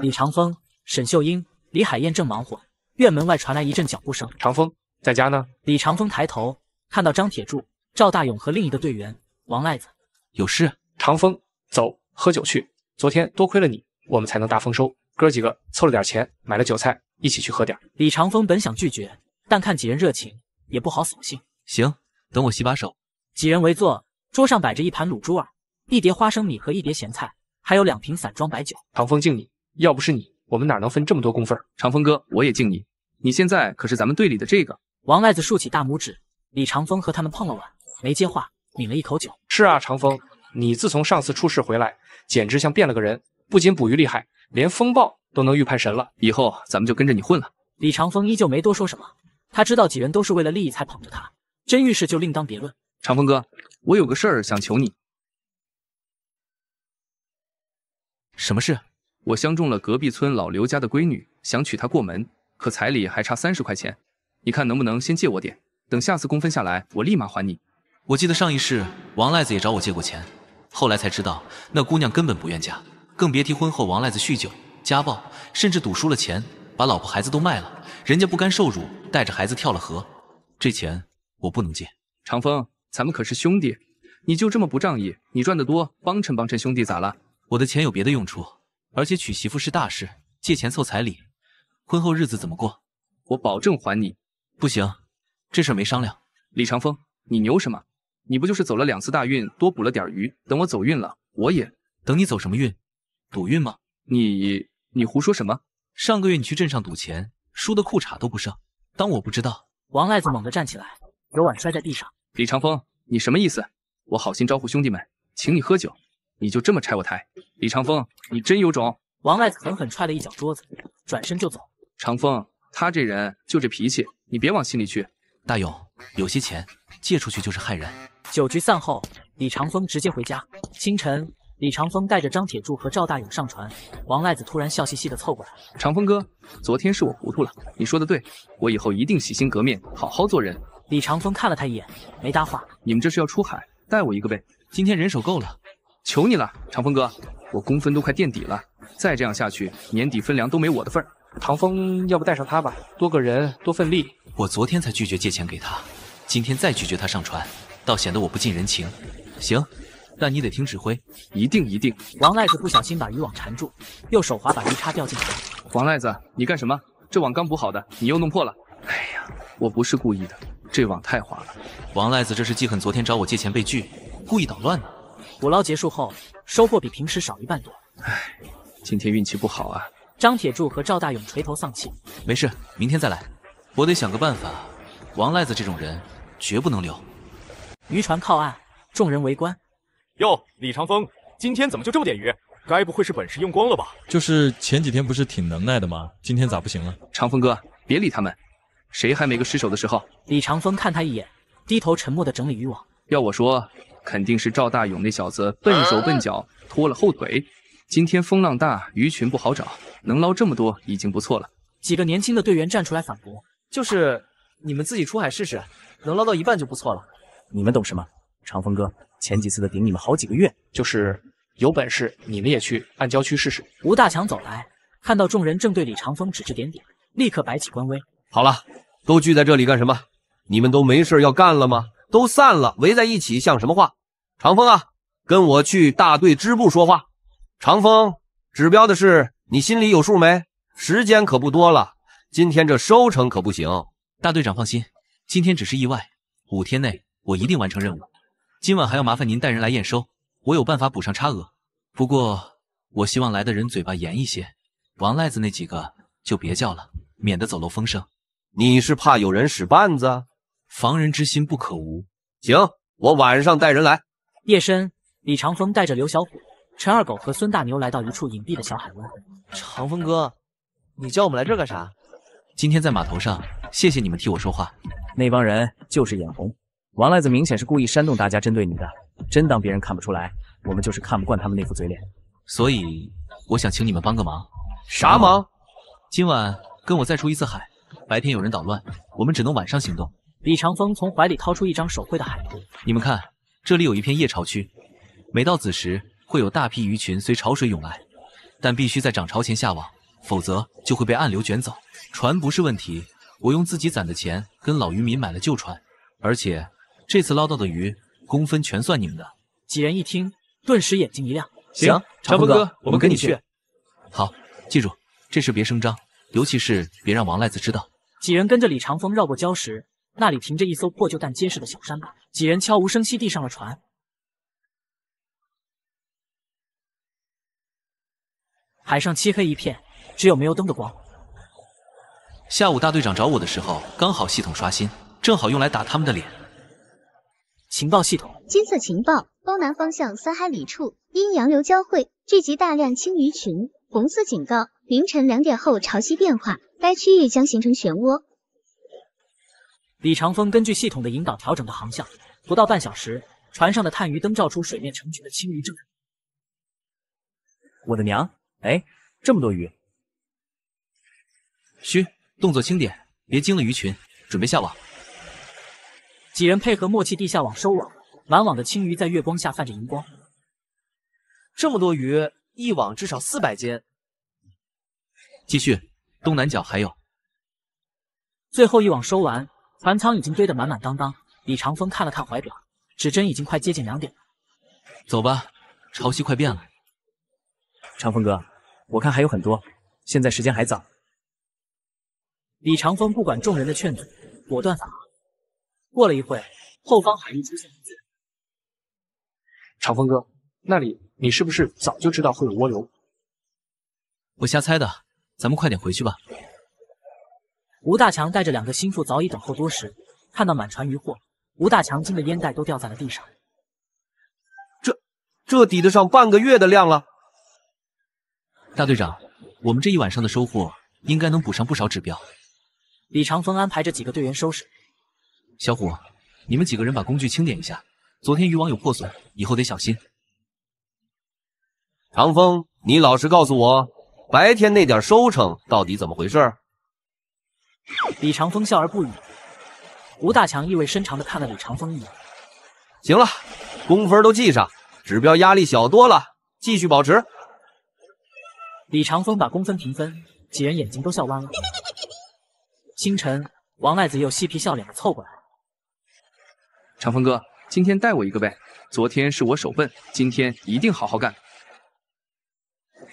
李长风、沈秀英、李海燕正忙活，院门外传来一阵脚步声。长风在家呢？李长风抬头看到张铁柱、赵大勇和另一个队员王赖子。有事？长风，走，喝酒去。昨天多亏了你，我们才能大丰收。哥几个凑了点钱，买了酒菜，一起去喝点。李长风本想拒绝，但看几人热情，也不好扫兴。行，等我洗把手。几人围坐，桌上摆着一盘卤猪耳、一碟花生米和一碟咸菜，还有2瓶散装白酒。长风敬你，要不是你，我们哪能分这么多工分？长风哥，我也敬你，你现在可是咱们队里的这个。王赖子竖起大拇指。李长风和他们碰了碗，没接话，抿了一口酒。是啊，长风，你自从上次出事回来，简直像变了个人，不仅捕鱼厉害，连风暴都能预判神了。以后咱们就跟着你混了。李长风依旧没多说什么，他知道几人都是为了利益才捧着他，真遇事就另当别论。长风哥，我有个事儿想求你。什么事？我相中了隔壁村老刘家的闺女，想娶她过门，可彩礼还差30块钱，你看能不能先借我点，等下次公分下来，我立马还你。我记得上一世王赖子也找我借过钱，后来才知道那姑娘根本不愿嫁，更别提婚后王赖子酗酒、家暴，甚至赌输了钱把老婆孩子都卖了，人家不甘受辱，带着孩子跳了河，这钱我不能借。长风，咱们可是兄弟，你就这么不仗义？你赚得多，帮衬帮衬兄弟咋了？我的钱有别的用处，而且娶媳妇是大事，借钱凑彩礼，婚后日子怎么过？我保证还你。不行，这事没商量。李长风，你牛什么？你不就是走了2次大运，多捕了点鱼？等我走运了，我也……等你走什么运？赌运吗？你胡说什么？上个月你去镇上赌钱，输的裤衩都不剩，当我不知道？王赖子猛地站起来，有碗摔在地上。李长风，你什么意思？我好心招呼兄弟们，请你喝酒，你就这么拆我台？李长风，你真有种！王赖子狠狠踹了一脚桌子，转身就走。长风，他这人就这脾气，你别往心里去。大勇，有些钱借出去就是害人。酒局散后，李长风直接回家。清晨，李长风带着张铁柱和赵大勇上船，王赖子突然笑嘻嘻地凑过来：“长风哥，昨天是我糊涂了，你说的对，我以后一定洗心革面，好好做人。”李长风看了他一眼，没搭话。你们这是要出海，带我一个呗？今天人手够了，求你了，长风哥，我工分都快垫底了，再这样下去，年底分粮都没我的份儿。唐风，要不带上他吧，多个人多份力。我昨天才拒绝借钱给他，今天再拒绝他上船，倒显得我不近人情。行，但你得听指挥。一定一定。王赖子不小心把渔网缠住，右手滑把鱼叉掉进海。王赖子，你干什么？这网刚补好的，你又弄破了。哎呀，我不是故意的，这网太滑了。王赖子这是记恨昨天找我借钱被拒，故意捣乱呢。捕捞结束后，收获比平时少1半多。唉，今天运气不好啊。张铁柱和赵大勇垂头丧气。没事，明天再来。我得想个办法，王赖子这种人绝不能留。渔船靠岸，众人围观。哟，李长风，今天怎么就这么点鱼？该不会是本事用光了吧？就是前几天不是挺能耐的吗？今天咋不行了？长风哥，别理他们，谁还没个失手的时候？李长风看他一眼，低头沉默地整理渔网。要我说，肯定是赵大勇那小子笨手笨脚，拖了后腿。今天风浪大，鱼群不好找，能捞这么多已经不错了。几个年轻的队员站出来反驳：“就是你们自己出海试试，能捞到1半就不错了。你们懂什么？长风哥，前几次的顶你们好几个月。就是有本事你们也去暗礁区试试。”吴大强走来，看到众人正对李长风指指点点，立刻摆起官威：“好了，都聚在这里干什么？你们都没事要干了吗？都散了，围在一起像什么话？长风啊，跟我去大队支部说话。长风，指标的事你心里有数没？时间可不多了，今天这收成可不行。大队长放心，今天只是意外，5天内我一定完成任务。今晚还要麻烦您带人来验收，我有办法补上差额。不过我希望来的人嘴巴严一些，王赖子那几个就别叫了，免得走漏风声。你是怕有人使绊子？防人之心不可无。行，我晚上带人来。夜深，李长风带着刘小虎、陈二狗和孙大牛来到一处隐蔽的小海湾。长风哥，你叫我们来这儿干啥？今天在码头上，谢谢你们替我说话。那帮人就是眼红，王赖子明显是故意煽动大家针对你的，真当别人看不出来？我们就是看不惯他们那副嘴脸。所以我想请你们帮个忙。啥忙？今晚跟我再出一次海，白天有人捣乱，我们只能晚上行动。李长风从怀里掏出一张手绘的海图。你们看，这里有一片夜潮区，每到子时会有大批鱼群随潮水涌来，但必须在涨潮前下网，否则就会被暗流卷走。船不是问题，我用自己攒的钱跟老渔民买了旧船，而且这次捞到的鱼工分全算你们的。几人一听，顿时眼睛一亮。行，长风哥，我们跟你去。好，记住，这事别声张，尤其是别让王赖子知道。几人跟着李长风绕过礁石，那里停着一艘破旧但结实的小舢板。几人悄无声息地上了船。海上漆黑一片，只有煤油灯的光。下午大队长找我的时候，刚好系统刷新，正好用来打他们的脸。情报系统：金色情报，东南方向3海里处阴阳流交汇，聚集大量青鱼群。红色警告，凌晨2点后潮汐变化，该区域将形成漩涡。李长风根据系统的引导调整的航向，不到半小时，船上的探鱼灯照出水面成群的青鱼正。我的娘！哎，这么多鱼！嘘，动作轻点，别惊了鱼群，准备下网。几人配合默契地下网收网，满网的青鱼在月光下泛着荧光。这么多鱼，一网至少400斤。继续，东南角还有。最后一网收完，船舱已经堆得满满当当。李长风看了看怀表，指针已经快接近2点了。走吧，潮汐快变了。长风哥，我看还有很多，现在时间还早。李长风不管众人的劝阻，果断返航。过了一会，后方海域出现字。长风哥，那里你是不是早就知道会有涡流？我瞎猜的，咱们快点回去吧。吴大强带着2个心腹早已等候多时，看到满船渔获，吴大强惊的烟袋都掉在了地上。这抵得上半个月的量了。大队长，我们这一晚上的收获应该能补上不少指标。李长风安排着几个队员收拾。小虎，你们几个人把工具清点一下，昨天渔网有破损，以后得小心。长风，你老实告诉我，白天那点收成到底怎么回事？李长风笑而不语。吴大强意味深长地看了李长风一眼。行了，工分都记上，指标压力小多了，继续保持。李长风把工分评分，几人眼睛都笑弯了。清晨，王赖子又嬉皮笑脸地凑过来。长风哥，今天带我一个呗。昨天是我手笨，今天一定好好干。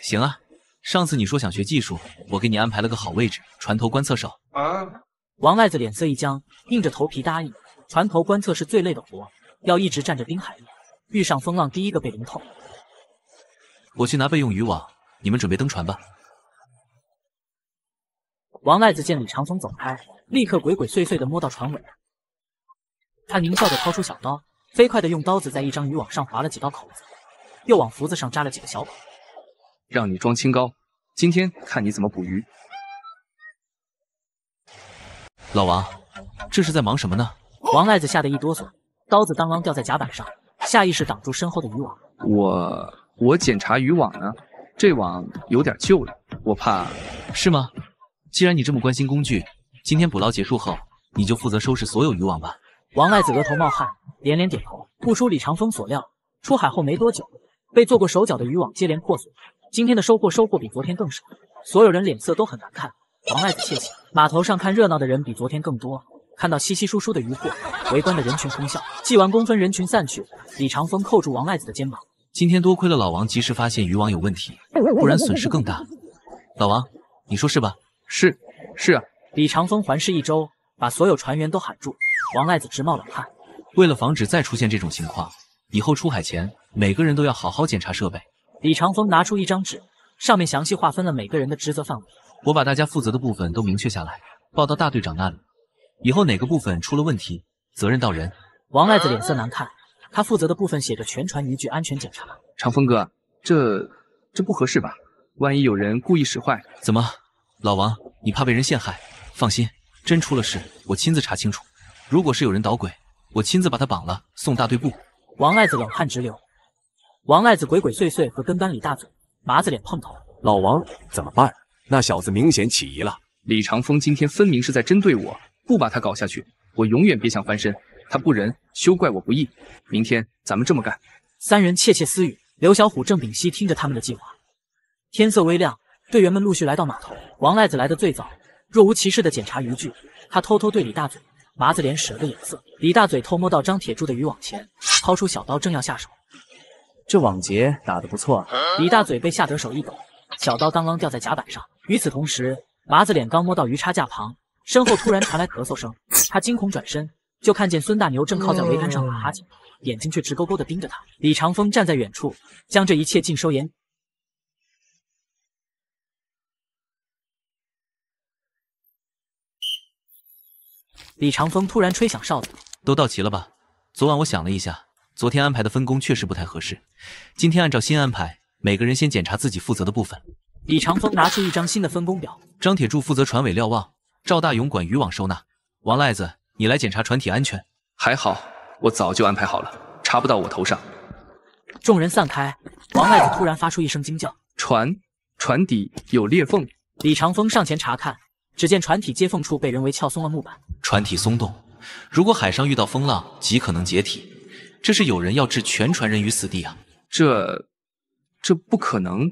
行啊，上次你说想学技术，我给你安排了个好位置，船头观测手。王赖子脸色一僵，硬着头皮答应。船头观测是最累的活，要一直站着盯海域，遇上风浪第一个被淋透。我去拿备用渔网，你们准备登船吧。王赖子见李长风走开，立刻鬼鬼祟祟地摸到船尾。他狞笑着掏出小刀，飞快地用刀子在一张渔网上划了几道口子，又往浮子上扎了几个小口。让你装清高，今天看你怎么捕鱼。老王，这是在忙什么呢？王赖子吓得一哆嗦，刀子当啷掉在甲板上，下意识挡住身后的渔网。我检查渔网呢，这网有点旧了，我怕。是吗？既然你这么关心工具，今天捕捞结束后，你就负责收拾所有渔网吧。王赖子额头冒汗，连连点头。不出李长风所料，出海后没多久，被做过手脚的渔网接连破损。今天的收获比昨天更少，所有人脸色都很难看。王赖子窃喜，码头上看热闹的人比昨天更多，看到稀稀疏疏的渔获，围观的人群哄笑。计完工分，人群散去，李长风扣住王赖子的肩膀。今天多亏了老王及时发现渔网有问题，不然损失更大。老王，你说是吧？是啊。李长风环视一周，把所有船员都喊住。王赖子直冒冷汗。为了防止再出现这种情况，以后出海前每个人都要好好检查设备。李长风拿出一张纸，上面详细划分了每个人的职责范围。我把大家负责的部分都明确下来，报到大队长那里。以后哪个部分出了问题，责任到人。王赖子脸色难看，他负责的部分写着全船渔具安全检查。长风哥，这不合适吧？万一有人故意使坏，怎么？老王，你怕被人陷害？放心，真出了事，我亲自查清楚。如果是有人捣鬼，我亲自把他绑了，送大队部。王赖子冷汗直流。王赖子鬼鬼祟祟和跟班李大嘴麻子脸碰头。老王怎么办？那小子明显起疑了。李长风今天分明是在针对我，不把他搞下去，我永远别想翻身。他不仁，休怪我不义。明天咱们这么干。三人窃窃私语。刘小虎、郑秉熙听着他们的计划。天色微亮，队员们陆续来到码头。王赖子来的最早，若无其事地检查渔具。他偷偷对李大嘴麻子脸使了个眼色。李大嘴偷摸到张铁柱的渔网前，掏出小刀正要下手。这网结打得不错啊！李大嘴被吓得手一抖，小刀当啷掉在甲板上。与此同时，麻子脸刚摸到鱼叉架旁，身后突然传来咳嗽声，他惊恐转身，就看见孙大牛正靠在桅杆上打哈欠，眼睛却直勾勾地盯着他。李长风站在远处，将这一切尽收眼底。李长风突然吹响哨子，都到齐了吧？昨晚我想了一下，昨天安排的分工确实不太合适，今天按照新安排，每个人先检查自己负责的部分。李长风拿出一张新的分工表，张铁柱负责船尾瞭望，赵大勇管渔网收纳，王赖子你来检查船体安全。还好，我早就安排好了，查不到我头上。众人散开，王赖子突然发出一声惊叫：船底有裂缝！李长风上前查看，只见船体接缝处被人为撬松了木板，船体松动，如果海上遇到风浪，极可能解体。这是有人要置全船人于死地啊！这不可能，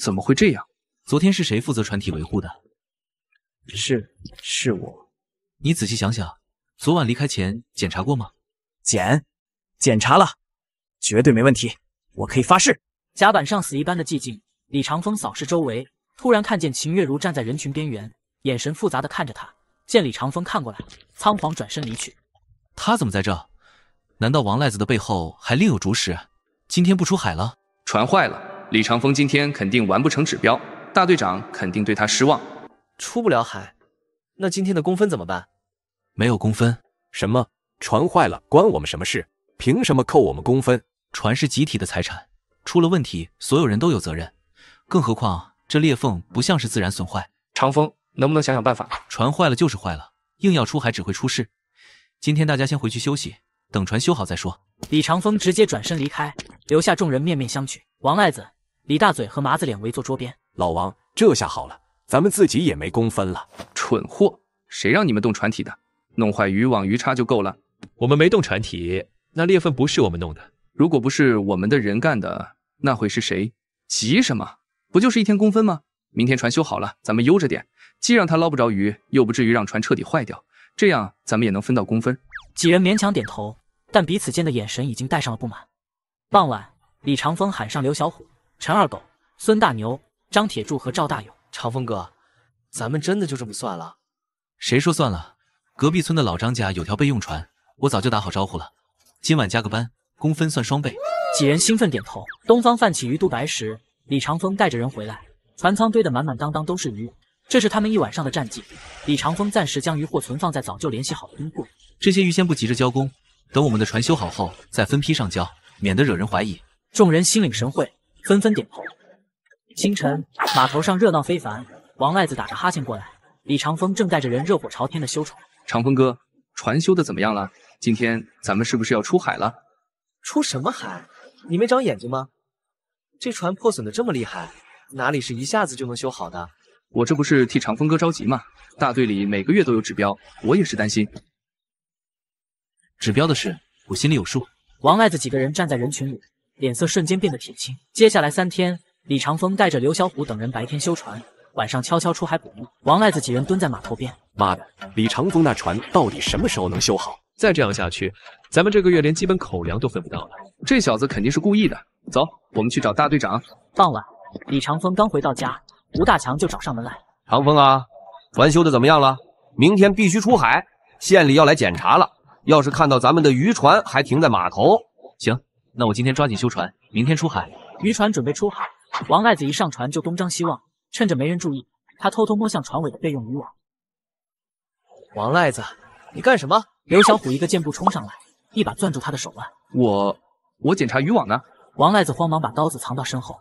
怎么会这样？昨天是谁负责船体维护的？是我。你仔细想想，昨晚离开前检查过吗？检查了，绝对没问题，我可以发誓。甲板上死一般的寂静，李长风扫视周围，突然看见秦月如站在人群边缘，眼神复杂的看着他。见李长风看过来，仓皇转身离去。他怎么在这？难道王赖子的背后还另有主使？今天不出海了？船坏了，李长风今天肯定完不成指标，大队长肯定对他失望。出不了海，那今天的公分怎么办？没有公分。什么？船坏了关我们什么事？凭什么扣我们公分？船是集体的财产，出了问题所有人都有责任，更何况这裂缝不像是自然损坏。长风，能不能想想办法？船坏了就是坏了，硬要出海只会出事。今天大家先回去休息，等船修好再说。李长风直接转身离开，留下众人面面相觑。王赖子、李大嘴和麻子脸围坐桌边。老王，这下好了，咱们自己也没公分了。蠢货，谁让你们动船体的？弄坏渔网鱼叉就够了。我们没动船体，那裂缝不是我们弄的。如果不是我们的人干的，那会是谁？急什么？不就是1天公分吗？明天船修好了，咱们悠着点，既让他捞不着鱼，又不至于让船彻底坏掉，这样咱们也能分到公分。几人勉强点头，但彼此间的眼神已经带上了不满。傍晚，李长风喊上刘小虎、陈二狗、孙大牛、张铁柱和赵大勇。长风哥，咱们真的就这么算了？谁说算了？隔壁村的老张家有条备用船，我早就打好招呼了，今晚加个班，公分算双倍。几人兴奋点头。东方泛起鱼肚白时，李长风带着人回来，船舱堆得满满当当都是鱼，这是他们一晚上的战绩。李长风暂时将鱼货存放在早就联系好的冰库，这些鱼先不急着交工，等我们的船修好后再分批上交，免得惹人怀疑。众人心领神会，纷纷点头。清晨，码头上热闹非凡，王赖子打着哈欠过来，李长风正带着人热火朝天的修船。长风哥，船修的怎么样了？今天咱们是不是要出海了？出什么海？你没长眼睛吗？这船破损的这么厉害，哪里是一下子就能修好的？我这不是替长风哥着急吗？大队里每个月都有指标，我也是担心。指标的事，我心里有数。王赖子几个人站在人群里，脸色瞬间变得铁青。接下来3天，李长风带着刘小虎等人白天修船，晚上悄悄出海捕鱼。王赖子几人蹲在码头边。妈的，李长风那船到底什么时候能修好？再这样下去，咱们这个月连基本口粮都分不到了。这小子肯定是故意的。走，我们去找大队长。傍晚，李长风刚回到家，吴大强就找上门来。长风啊，船修的怎么样了？明天必须出海，县里要来检查了。要是看到咱们的渔船还停在码头，行，那我今天抓紧修船，明天出海。渔船准备出海，王赖子一上船就东张西望，趁着没人注意，他偷偷摸向船尾的备用渔网。王赖子，你干什么？刘小虎一个箭步冲上来，一把攥住他的手腕。我检查渔网呢。王赖子慌忙把刀子藏到身后。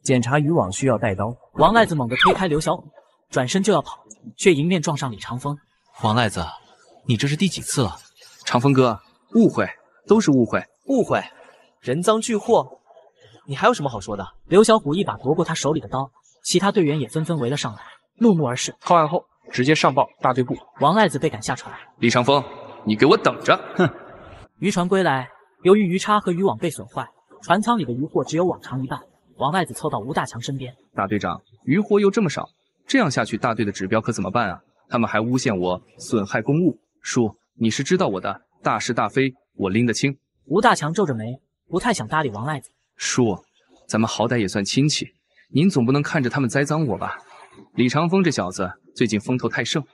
检查渔网需要带刀。王赖子猛地推开刘小虎，转身就要跑，却迎面撞上李长风。王赖子，你这是第几次了？长风哥，误会，都是误会。误会？人赃俱获？你还有什么好说的？刘小虎一把夺过他手里的刀，其他队员也纷纷围了上来，怒目而视。报案后直接上报大队部。王赖子被赶下船。李长风，你给我等着！哼！渔船归来，由于鱼叉和渔网被损坏，船舱里的渔货只有往常一半。王赖子凑到吴大强身边。大队长，渔货又这么少，这样下去大队的指标可怎么办啊？他们还诬陷我损害公务。叔，你是知道我的，大是大非我拎得清。吴大强皱着眉，不太想搭理王赖子。叔，咱们好歹也算亲戚，您总不能看着他们栽赃我吧？李长风这小子最近风头太盛，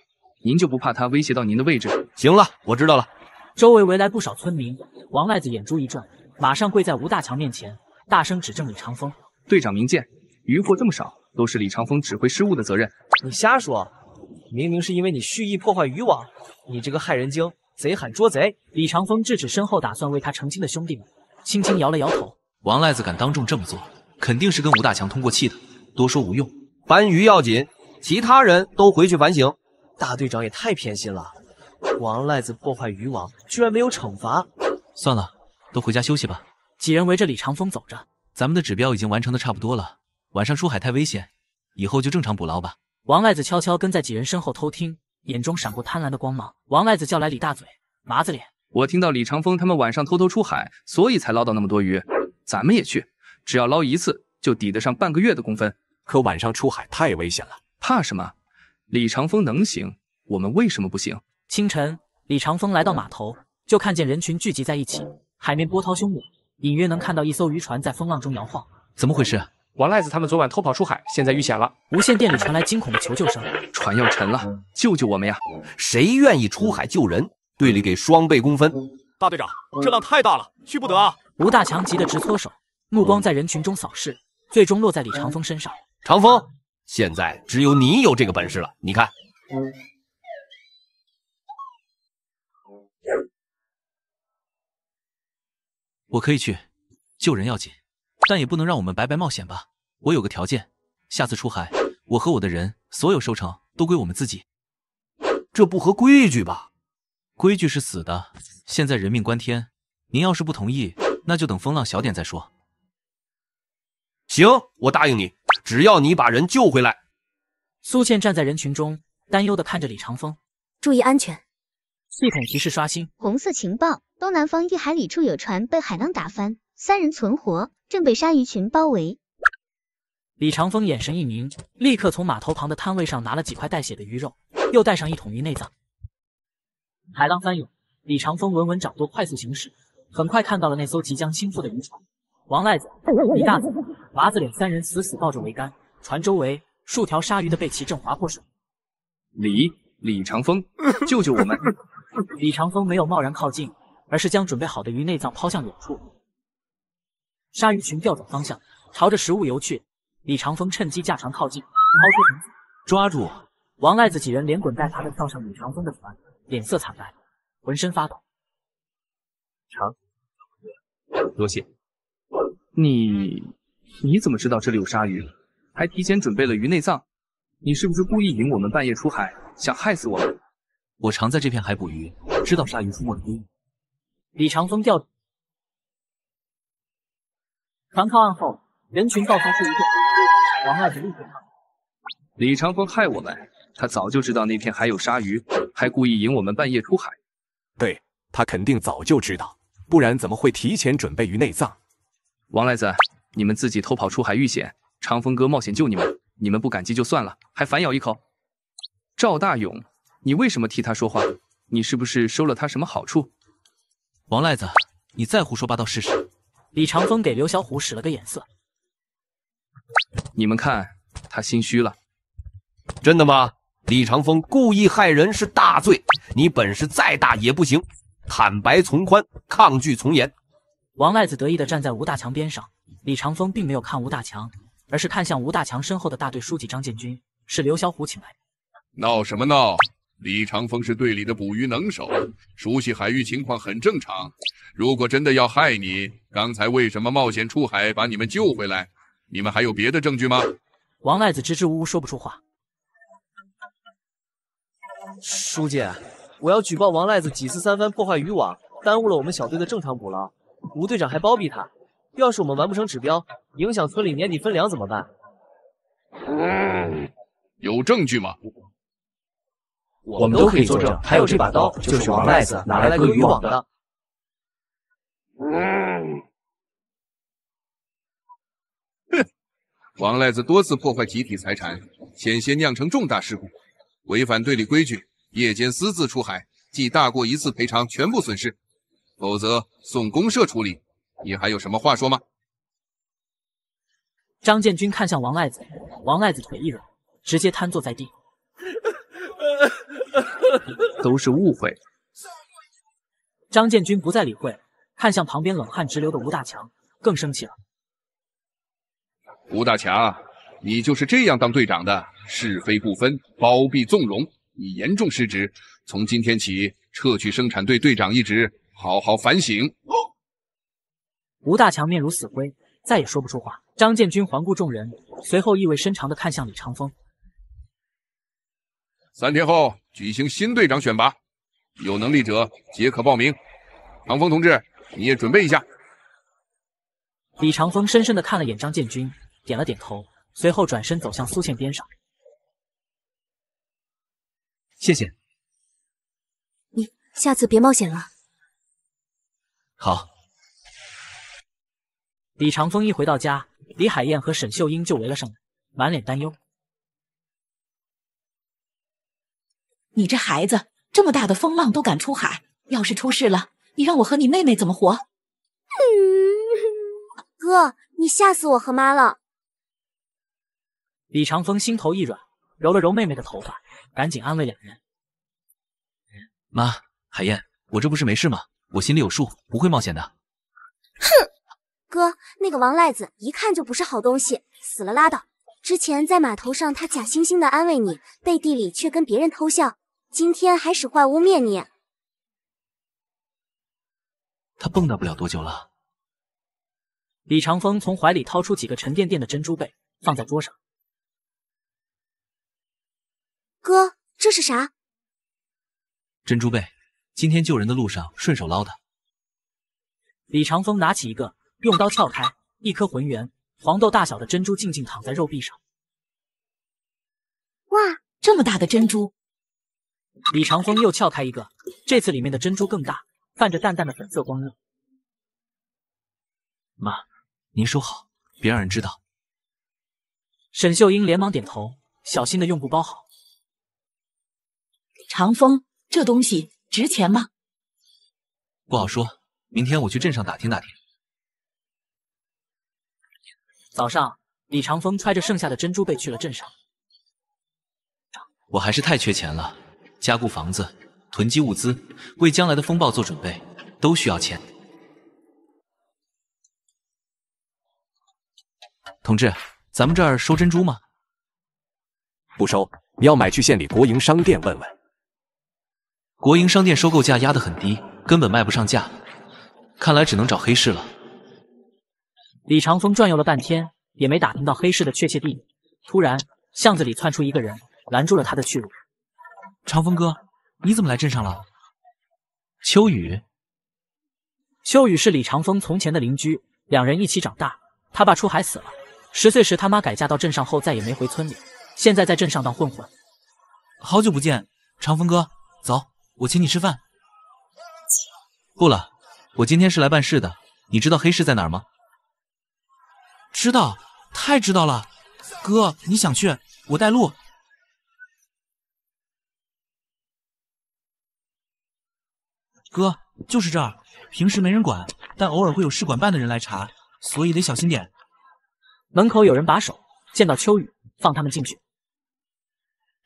您就不怕他威胁到您的位置？行了，我知道了。周围围来不少村民，王赖子眼珠一转，马上跪在吴大强面前，大声指正李长风。队长明鉴，渔获这么少，都是李长风指挥失误的责任。你瞎说，明明是因为你蓄意破坏渔网，你这个害人精，贼喊捉贼！李长风制止身后打算为他澄清的兄弟们，轻轻摇了摇头。王赖子敢当众这么做，肯定是跟吴大强通过气的，多说无用。搬鱼要紧，其他人都回去反省。大队长也太偏心了，王赖子破坏渔网，居然没有惩罚。算了，都回家休息吧。几人围着李长风走着。咱们的指标已经完成的差不多了，晚上出海太危险，以后就正常捕捞吧。王赖子悄悄跟在几人身后偷听，眼中闪过贪婪的光芒。王赖子叫来李大嘴、麻子脸。我听到李长风他们晚上偷偷出海，所以才捞到那么多鱼。咱们也去，只要捞一次就抵得上半个月的工分。可晚上出海太危险了。怕什么？李长风能行，我们为什么不行？清晨，李长风来到码头，就看见人群聚集在一起，海面波涛汹涌，隐约能看到一艘渔船在风浪中摇晃。怎么回事？王赖子他们昨晚偷跑出海，现在遇险了。无线电里传来惊恐的求救声，船要沉了，救救我们呀！谁愿意出海救人？队里给双倍工分。大队长，这浪太大了，去不得啊！吴大强急得直搓手，目光在人群中扫视，最终落在李长风身上。长风，现在只有你有这个本事了，你看。我可以去，救人要紧，但也不能让我们白白冒险吧。我有个条件，下次出海，我和我的人所有收成都归我们自己。这不合规矩吧？规矩是死的，现在人命关天，您要是不同意，那就等风浪小点再说。行，我答应你，只要你把人救回来。苏倩站在人群中，担忧地看着李长风。注意安全。系统提示刷新。红色情报：东南方1海里处有船被海浪打翻，3人存活，正被鲨鱼群包围。李长风眼神一凝，立刻从码头旁的摊位上拿了几块带血的鱼肉，又带上1桶鱼内脏。海浪翻涌，李长风稳稳掌舵，快速行驶，很快看到了那艘即将倾覆的渔船。王赖子、李大子、娃子脸3人死死抱着桅杆，船周围数条鲨鱼的背鳍正划破水。李长风，救救我们！李长风没有贸然靠近，而是将准备好的鱼内脏抛向远处。鲨鱼群调转方向，朝着食物游去。李长风趁机驾船靠近，抛出绳子，抓住！王赖子几人连滚带爬地跳上李长风的船，脸色惨白，浑身发抖。多谢。你怎么知道这里有鲨鱼？还提前准备了鱼内脏？你是不是故意引我们半夜出海，想害死我们？我常在这片海捕鱼，知道鲨鱼出没的规律。李长风调船靠岸后，人群爆发出一片呼王赖子立刻上。李长风害我们，他早就知道那片海有鲨鱼，还故意引我们半夜出海。对，他肯定早就知道，不然怎么会提前准备鱼内脏？王赖子，你们自己偷跑出海遇险，长风哥冒险救你们，你们不感激就算了，还反咬一口。赵大勇，你为什么替他说话？你是不是收了他什么好处？王赖子，你再胡说八道试试！李长风给刘小虎使了个眼色。你们看，他心虚了。真的吗？李长风故意害人是大罪，你本事再大也不行。坦白从宽，抗拒从严。王赖子得意地站在吴大强边上，李长风并没有看吴大强，而是看向吴大强身后的大队书记张建军，是刘小虎请来的。闹什么闹？李长风是队里的捕鱼能手，熟悉海域情况很正常。如果真的要害你，刚才为什么冒险出海把你们救回来？你们还有别的证据吗？王赖子支支吾吾说不出话。书记，我要举报王赖子几次3番破坏渔网，耽误了我们小队的正常捕捞。吴队长还包庇他，要是我们完不成指标，影响村里年底分粮怎么办？有证据吗？我们都可以作证，还有这把刀就是王赖子拿来割渔网的。哼，王赖子多次破坏集体财产，险些酿成重大事故，违反队里规矩，夜间私自出海，记大过1次赔偿全部损失，否则送公社处理。你还有什么话说吗？张建军看向王赖子，王赖子腿一软，直接瘫坐在地。都是误会。张建军不再理会，看向旁边冷汗直流的吴大强，更生气了。吴大强，你就是这样当队长的？是非不分，包庇纵容，你严重失职。从今天起，撤去生产队队长一职，好好反省。吴大强面如死灰，再也说不出话。张建军环顾众人，随后意味深长地看向李长风。3天后举行新队长选拔，有能力者皆可报名。长风同志，你也准备一下。李长风深深地看了眼张建军，点了点头，随后转身走向苏倩边上。谢谢。你下次别冒险了。好。李长风一回到家，李海燕和沈秀英就围了上来，满脸担忧。你这孩子，这么大的风浪都敢出海，要是出事了，你让我和你妹妹怎么活？哥，你吓死我和妈了。李长风心头一软，揉了揉妹妹的头发，赶紧安慰两人。妈，海燕，我这不是没事吗？我心里有数，不会冒险的。哼，哥，那个王赖子一看就不是好东西，死了拉倒。之前在码头上，他假惺惺的安慰你，背地里却跟别人偷笑，今天还使坏污蔑你。他蹦跶不了多久了。李长风从怀里掏出几个沉甸甸的珍珠贝，放在桌上。哥，这是啥？珍珠贝，今天救人的路上顺手捞的。李长风拿起一个，用刀撬开，一颗浑圆、黄豆大小的珍珠静静躺在肉壁上。哇，这么大的珍珠！李长风又撬开一个，这次里面的珍珠更大，泛着淡淡的粉色光晕。妈，您收好，别让人知道。沈秀英连忙点头，小心的用布包好。长风，这东西值钱吗？不好说，明天我去镇上打听打听。早上，李长风揣着剩下的珍珠贝去了镇上。我还是太缺钱了，加固房子、囤积物资，为将来的风暴做准备，都需要钱。同志，咱们这儿收珍珠吗？不收，你要买去县里国营商店问问。国营商店收购价压得很低，根本卖不上价，看来只能找黑市了。李长风转悠了半天，也没打听到黑市的确切地点。突然，巷子里窜出一个人，拦住了他的去路。长风哥，你怎么来镇上了？秋雨。秋雨是李长风从前的邻居，两人一起长大。他爸出海死了，10岁时他妈改嫁到镇上后再也没回村里，现在在镇上当混混。好久不见，长风哥，走，我请你吃饭。不了，我今天是来办事的。你知道黑市在哪儿吗？知道，太知道了。哥，你想去，我带路。哥，就是这儿，平时没人管，但偶尔会有市管办的人来查，所以得小心点。门口有人把守，见到秋雨，放他们进去。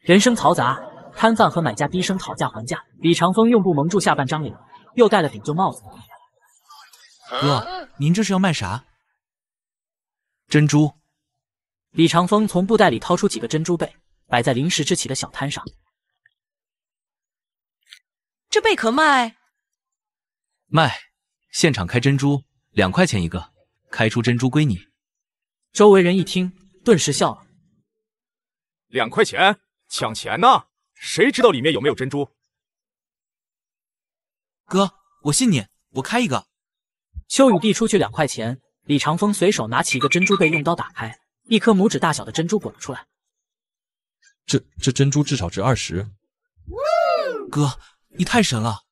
人声嘈杂，摊贩和买家低声讨价还价。李长风用布蒙住下半张脸，又戴了顶旧帽子。哥，您这是要卖啥？珍珠。李长风从布袋里掏出几个珍珠贝，摆在临时支起的小摊上。这贝壳卖？卖，现场开珍珠，2块钱一个，开出珍珠归你。周围人一听，顿时笑了。2块钱？抢钱呢？谁知道里面有没有珍珠？哥，我信你，我开一个。秋雨递出去2块钱，李长风随手拿起一个珍珠贝，用刀打开，一颗拇指大小的珍珠滚了出来。这珍珠至少值20。哥，你太神了！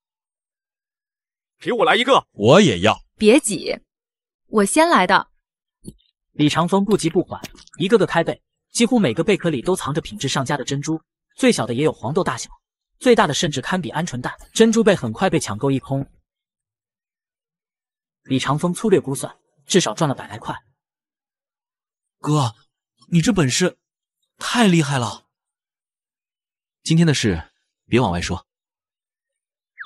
给我来一个！我也要。别急，我先来的。李长风不急不缓，一个个开贝，几乎每个贝壳里都藏着品质上佳的珍珠，最小的也有黄豆大小，最大的甚至堪比鹌鹑蛋。珍珠贝很快被抢购一空。李长风粗略估算，至少赚了100来块。哥，你这本事太厉害了！今天的事别往外说。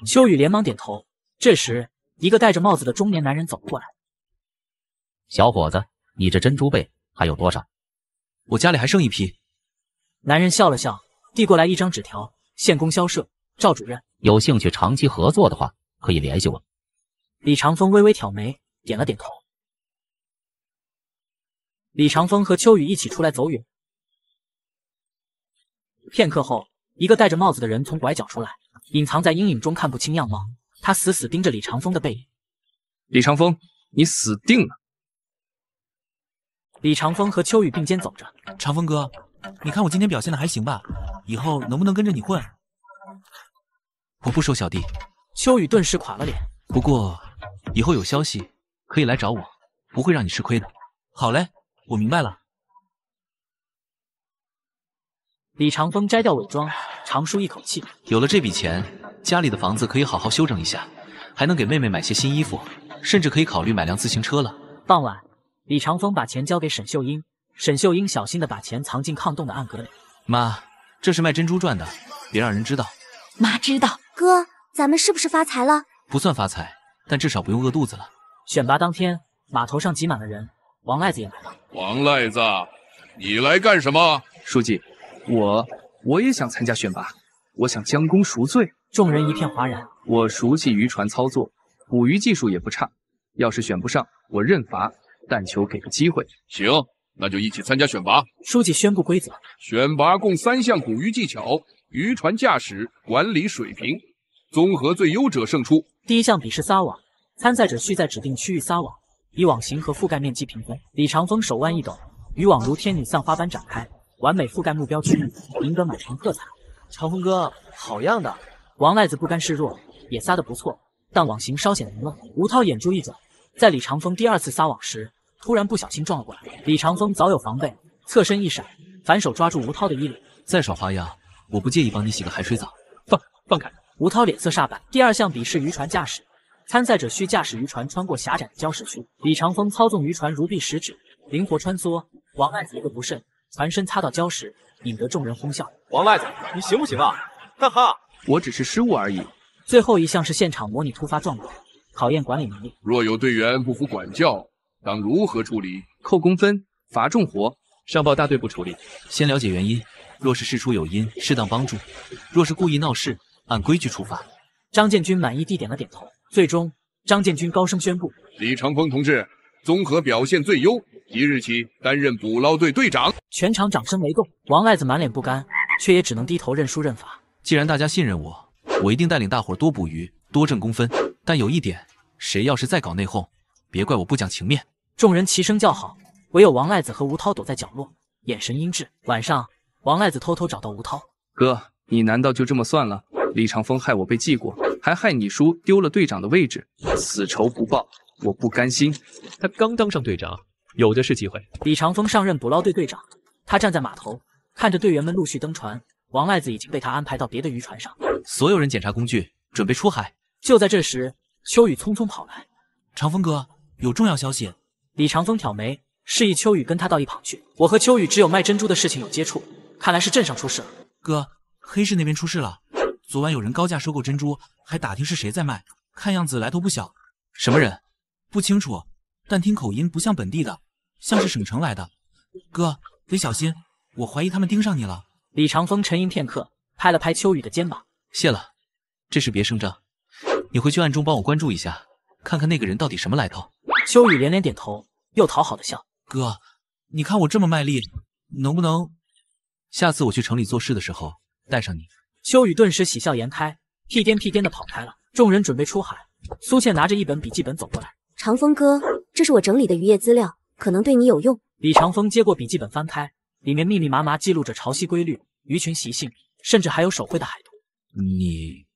秋雨连忙点头。这时，一个戴着帽子的中年男人走了过来。小伙子，你这珍珠贝还有多少？我家里还剩一批。男人笑了笑，递过来一张纸条：县供销社赵主任，有兴趣长期合作的话，可以联系我。李长风微微挑眉，点了点头。李长风和秋雨一起出来走远。片刻后，一个戴着帽子的人从拐角出来，隐藏在阴影中看不清样貌。他死死盯着李长风的背影。李长风，你死定了！李长风和秋雨并肩走着。长风哥，你看我今天表现的还行吧？以后能不能跟着你混？我不收小弟。秋雨顿时垮了脸。不过以后有消息可以来找我，不会让你吃亏的。好嘞，我明白了。李长风摘掉伪装，长舒一口气。有了这笔钱，家里的房子可以好好修整一下，还能给妹妹买些新衣服，甚至可以考虑买辆自行车了。傍晚，李长风把钱交给沈秀英，沈秀英小心地把钱藏进炕洞的暗格里。妈，这是卖珍珠赚的，别让人知道。妈知道。哥，咱们是不是发财了？不算发财，但至少不用饿肚子了。选拔当天，码头上挤满了人，王赖子也来了。王赖子，你来干什么？书记，我也想参加选拔，我想将功赎罪。众人一片哗然。我熟悉渔船操作，捕鱼技术也不差。要是选不上，我认罚，但求给个机会。行，那就一起参加选拔。书记宣布规则：选拔共3项捕鱼技巧、渔船驾驶、管理水平，综合最优者胜出。第1项比试撒网，参赛者需在指定区域撒网，以网型和覆盖面积评分。李长风手腕一抖，渔网如天女散花般展开，完美覆盖目标区域，赢得满城喝彩。长风哥，好样的！王赖子不甘示弱，也撒得不错，但网型稍显凌乱。吴涛眼珠一转，在李长风第2次撒网时，突然不小心撞了过来。李长风早有防备，侧身一闪，反手抓住吴涛的衣领。再耍花样，我不介意帮你洗个海水澡。放开！吴涛脸色煞白。第2项比试渔船驾驶，参赛者需驾驶渔船穿过狭窄的礁石区。李长风操纵渔船如臂使指，灵活穿梭。王赖子一个不慎，船身擦到礁石，引得众人哄笑。王赖子，你行不行啊？哈哈，我只是失误而已。最后1项是现场模拟突发状况，考验管理能力。若有队员不服管教，当如何处理？扣工分，罚重活，上报大队部处理。先了解原因，若是事出有因，适当帮助；若是故意闹事，按规矩处罚。张建军满意地点了点头。最终，张建军高声宣布：李长风同志综合表现最优，即日起担任捕捞队队长。全场掌声雷动。王赖子满脸不甘，却也只能低头认输认罚。既然大家信任我，我一定带领大伙儿多捕鱼，多挣工分。但有一点，谁要是再搞内讧，别怪我不讲情面。众人齐声叫好，唯有王赖子和吴涛躲在角落，眼神阴鸷。晚上，王赖子偷偷找到吴涛：哥，你难道就这么算了？李长风害我被记过，还害你叔丢了队长的位置，此仇不报，我不甘心。他刚当上队长，有的是机会。李长风上任捕捞队队长，他站在码头，看着队员们陆续登船。王赖子已经被他安排到别的渔船上，所有人检查工具，准备出海。就在这时，秋雨匆匆跑来：长风哥，有重要消息。李长风挑眉，示意秋雨跟他到一旁去。我和秋雨只有卖珍珠的事情有接触，看来是镇上出事了。哥，黑市那边出事了，昨晚有人高价收购珍珠，还打听是谁在卖，看样子来头不小。什么人？不清楚，但听口音不像本地的，像是省城来的。哥，得小心，我怀疑他们盯上你了。李长风沉吟片刻，拍了拍秋雨的肩膀：谢了，这事别声张，你回去暗中帮我关注一下，看看那个人到底什么来头。秋雨连连点头，又讨好的笑：哥，你看我这么卖力，能不能下次我去城里做事的时候带上你？秋雨顿时喜笑颜开，屁颠屁颠的跑开了。众人准备出海，苏倩拿着一本笔记本走过来：长风哥，这是我整理的渔业资料，可能对你有用。李长风接过笔记本翻开，里面密密麻麻记录着潮汐规律、鱼群习性，甚至还有手绘的海图。你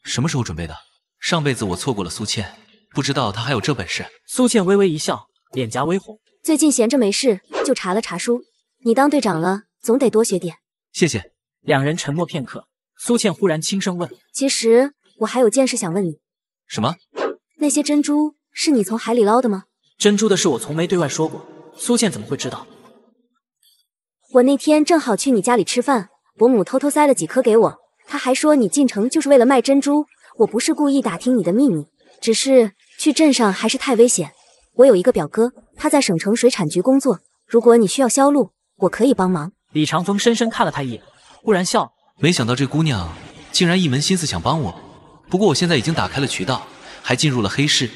什么时候准备的？上辈子我错过了苏倩，不知道她还有这本事。苏倩微微一笑，脸颊微红。最近闲着没事，就查了查书。你当队长了，总得多学点。谢谢。两人沉默片刻，苏倩忽然轻声问：其实我还有件事想问你。什么？那些珍珠是你从海里捞的吗？珍珠的事我从没对外说过，苏倩怎么会知道？我那天正好去你家里吃饭，伯母偷偷塞了几颗给我，她还说你进城就是为了卖珍珠。我不是故意打听你的秘密，只是去镇上还是太危险。我有一个表哥，他在省城水产局工作，如果你需要销路，我可以帮忙。李长风深深看了他一眼，忽然笑：没想到这姑娘竟然一门心思想帮我。不过我现在已经打开了渠道，还进入了黑市，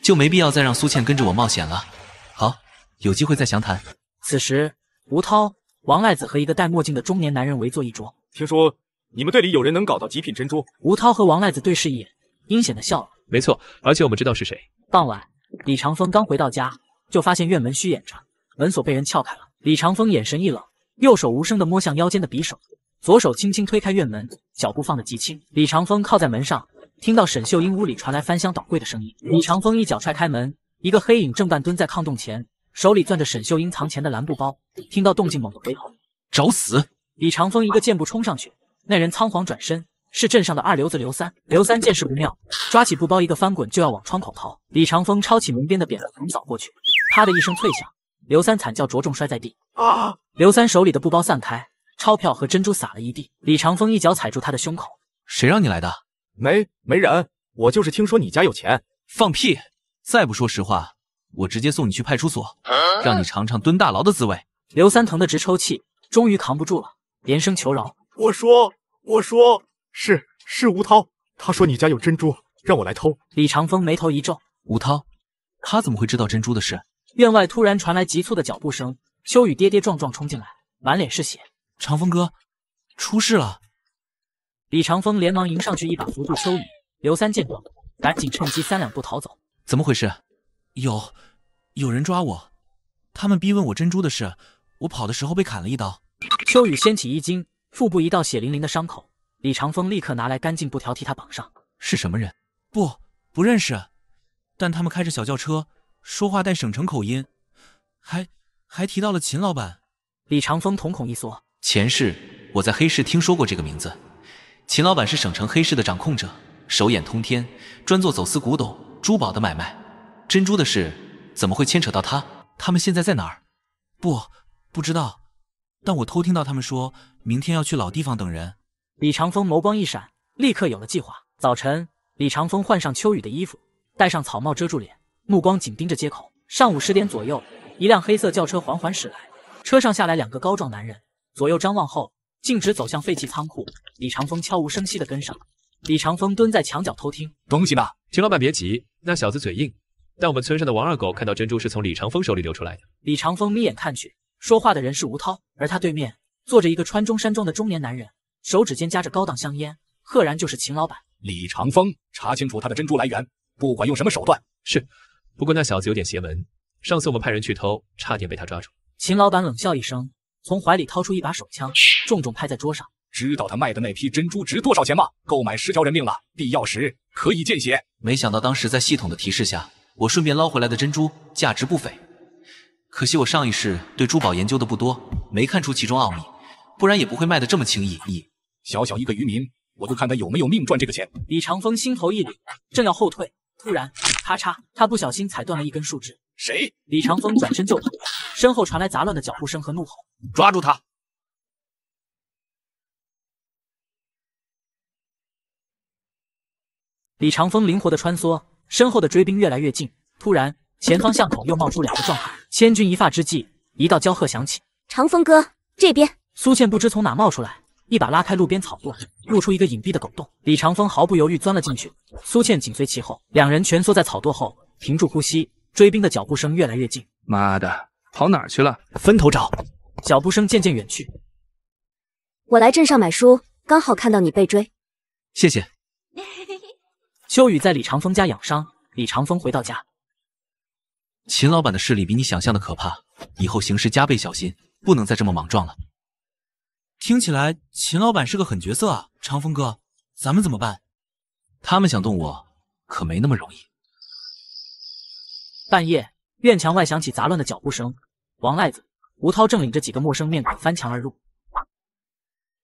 就没必要再让苏倩跟着我冒险了。好，有机会再详谈。此时，吴涛、王赖子和一个戴墨镜的中年男人围坐一桌。听说你们队里有人能搞到极品珍珠？吴涛和王赖子对视一眼，阴险的笑了。没错，而且我们知道是谁。傍晚，李长风刚回到家，就发现院门虚掩着，门锁被人撬开了。李长风眼神一冷，右手无声地摸向腰间的匕首，左手轻轻推开院门，脚步放得极轻。李长风靠在门上，听到沈秀英屋里传来翻箱倒柜的声音。李长风一脚踹开门，一个黑影正半蹲在炕洞前，手里攥着沈秀英藏钱的蓝布包。听到动静，猛地回头，找死！李长风一个箭步冲上去，那人仓皇转身，是镇上的二流子刘三。刘三见势不妙，抓起布包一个翻滚就要往窗口逃。李长风抄起门边的扁担横扫过去，啪的一声脆响，刘三惨叫着重摔在地。啊！刘三手里的布包散开，钞票和珍珠洒了一地。李长风一脚踩住他的胸口。谁让你来的？没人，我就是听说你家有钱。放屁！再不说实话，我直接送你去派出所，让你尝尝蹲大牢的滋味。刘三疼得直抽泣，终于扛不住了，连声求饶。我说，是吴涛，他说你家有珍珠，让我来偷。李长风眉头一皱，吴涛，他怎么会知道珍珠的事？院外突然传来急促的脚步声，秋雨跌跌撞撞冲进来，满脸是血。长风哥，出事了！李长风连忙迎上去，一把扶住秋雨。刘三见状，赶紧趁机3两步逃走。怎么回事？有人抓我，他们逼问我珍珠的事，我跑的时候被砍了一刀。秋雨掀起衣襟，腹部一道血淋淋的伤口。李长风立刻拿来干净布条替他绑上。是什么人？不认识，但他们开着小轿车，说话带省城口音，还提到了秦老板。李长风瞳孔一缩，前世我在黑市听说过这个名字。秦老板是省城黑市的掌控者，手眼通天，专做走私古董、珠宝的买卖。珍珠的事怎么会牵扯到他？他们现在在哪儿？不知道，但我偷听到他们说明天要去老地方等人。李长风眸光一闪，立刻有了计划。早晨，李长风换上秋雨的衣服，戴上草帽遮住脸，目光紧盯着街口。上午10点左右，一辆黑色轿车缓缓驶来，车上下来2个高壮男人，左右张望后径直走向废弃仓库。李长风悄无声息地跟上。李长风蹲在墙角偷听。东西呢？秦老板别急，那小子嘴硬，但我们村上的王二狗看到珍珠是从李长风手里流出来的。李长风眯眼看去，说话的人是吴涛，而他对面坐着一个穿中山装的中年男人，手指间夹着高档香烟，赫然就是秦老板。李长风，查清楚他的珍珠来源，不管用什么手段。是，不过那小子有点邪门，上次我们派人去偷，差点被他抓住。秦老板冷笑一声，从怀里掏出一把手枪，重重拍在桌上。知道他卖的那批珍珠值多少钱吗？购买10条人命了，必要时可以见血。没想到当时在系统的提示下，我顺便捞回来的珍珠价值不菲。可惜我上一世对珠宝研究的不多，没看出其中奥秘，不然也不会卖得这么轻易。小小一个渔民，我就看他有没有命赚这个钱。李长风心头一凛，正要后退，突然咔嚓，他不小心踩断了一根树枝。谁？李长风转身就跑，身后传来杂乱的脚步声和怒吼：“抓住他！”李长风灵活的穿梭，身后的追兵越来越近。突然，前方巷口又冒出2个壮汉。千钧一发之际，一道娇喝响起：“长风哥，这边！”苏倩不知从哪冒出来，一把拉开路边草垛，露出一个隐蔽的狗洞。李长风毫不犹豫钻了进去，苏倩紧随其后，两人蜷缩在草垛后，停住呼吸。追兵的脚步声越来越近。妈的，跑哪儿去了？分头找。脚步声渐渐远去。我来镇上买书，刚好看到你被追。谢谢。秋雨在李长风家养伤，李长风回到家。秦老板的势力比你想象的可怕，以后行事加倍小心，不能再这么莽撞了。听起来秦老板是个狠角色啊，长风哥，咱们怎么办？他们想动我，可没那么容易。半夜，院墙外响起杂乱的脚步声，王赖子、吴涛正领着几个陌生面孔翻墙而入。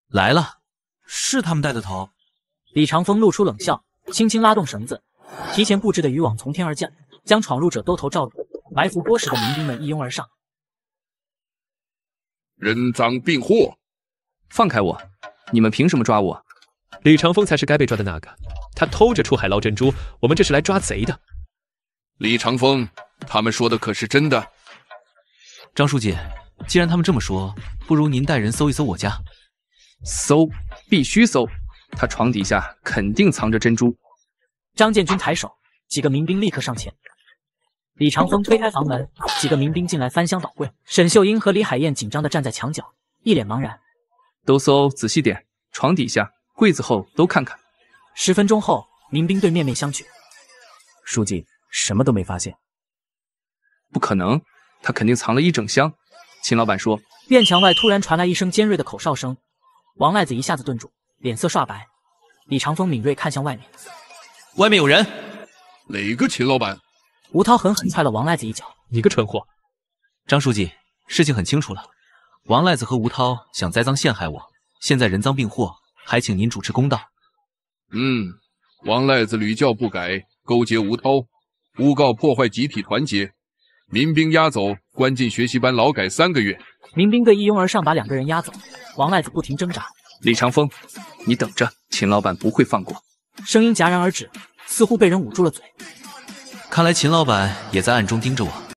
来了，是他们带的头。李长风露出冷笑，轻轻拉动绳子，提前布置的渔网从天而降，将闯入者兜头罩住。埋伏波什的民兵们一拥而上。人赃并获！放开我！你们凭什么抓我？李长风才是该被抓的那个，他偷着出海捞珍珠，我们这是来抓贼的。李长风，他们说的可是真的？张书记，既然他们这么说，不如您带人搜一搜我家。搜，必须搜，他床底下肯定藏着珍珠。张建军抬手，几个民兵立刻上前。李长风推开房门，几个民兵进来翻箱倒柜。沈秀英和李海燕紧张地站在墙角，一脸茫然。都搜仔细点，床底下、柜子后都看看。10分钟后，民兵队面面相觑。书记，什么都没发现。不可能，他肯定藏了一整箱。秦老板说。院墙外突然传来一声尖锐的口哨声，王赖子一下子顿住，脸色刷白。李长风敏锐看向外面，外面有人。哪个秦老板？吴涛狠狠踹了王赖子一脚。你个蠢货！张书记，事情很清楚了。王赖子和吴涛想栽赃陷害我，现在人赃并获，还请您主持公道。王赖子屡教不改，勾结吴涛，诬告破坏集体团结，民兵押走，关进学习班劳改3个月。民兵队一拥而上，把2个人押走。王赖子不停挣扎。李长风，你等着，秦老板不会放过。声音戛然而止，似乎被人捂住了嘴。看来秦老板也在暗中盯着我。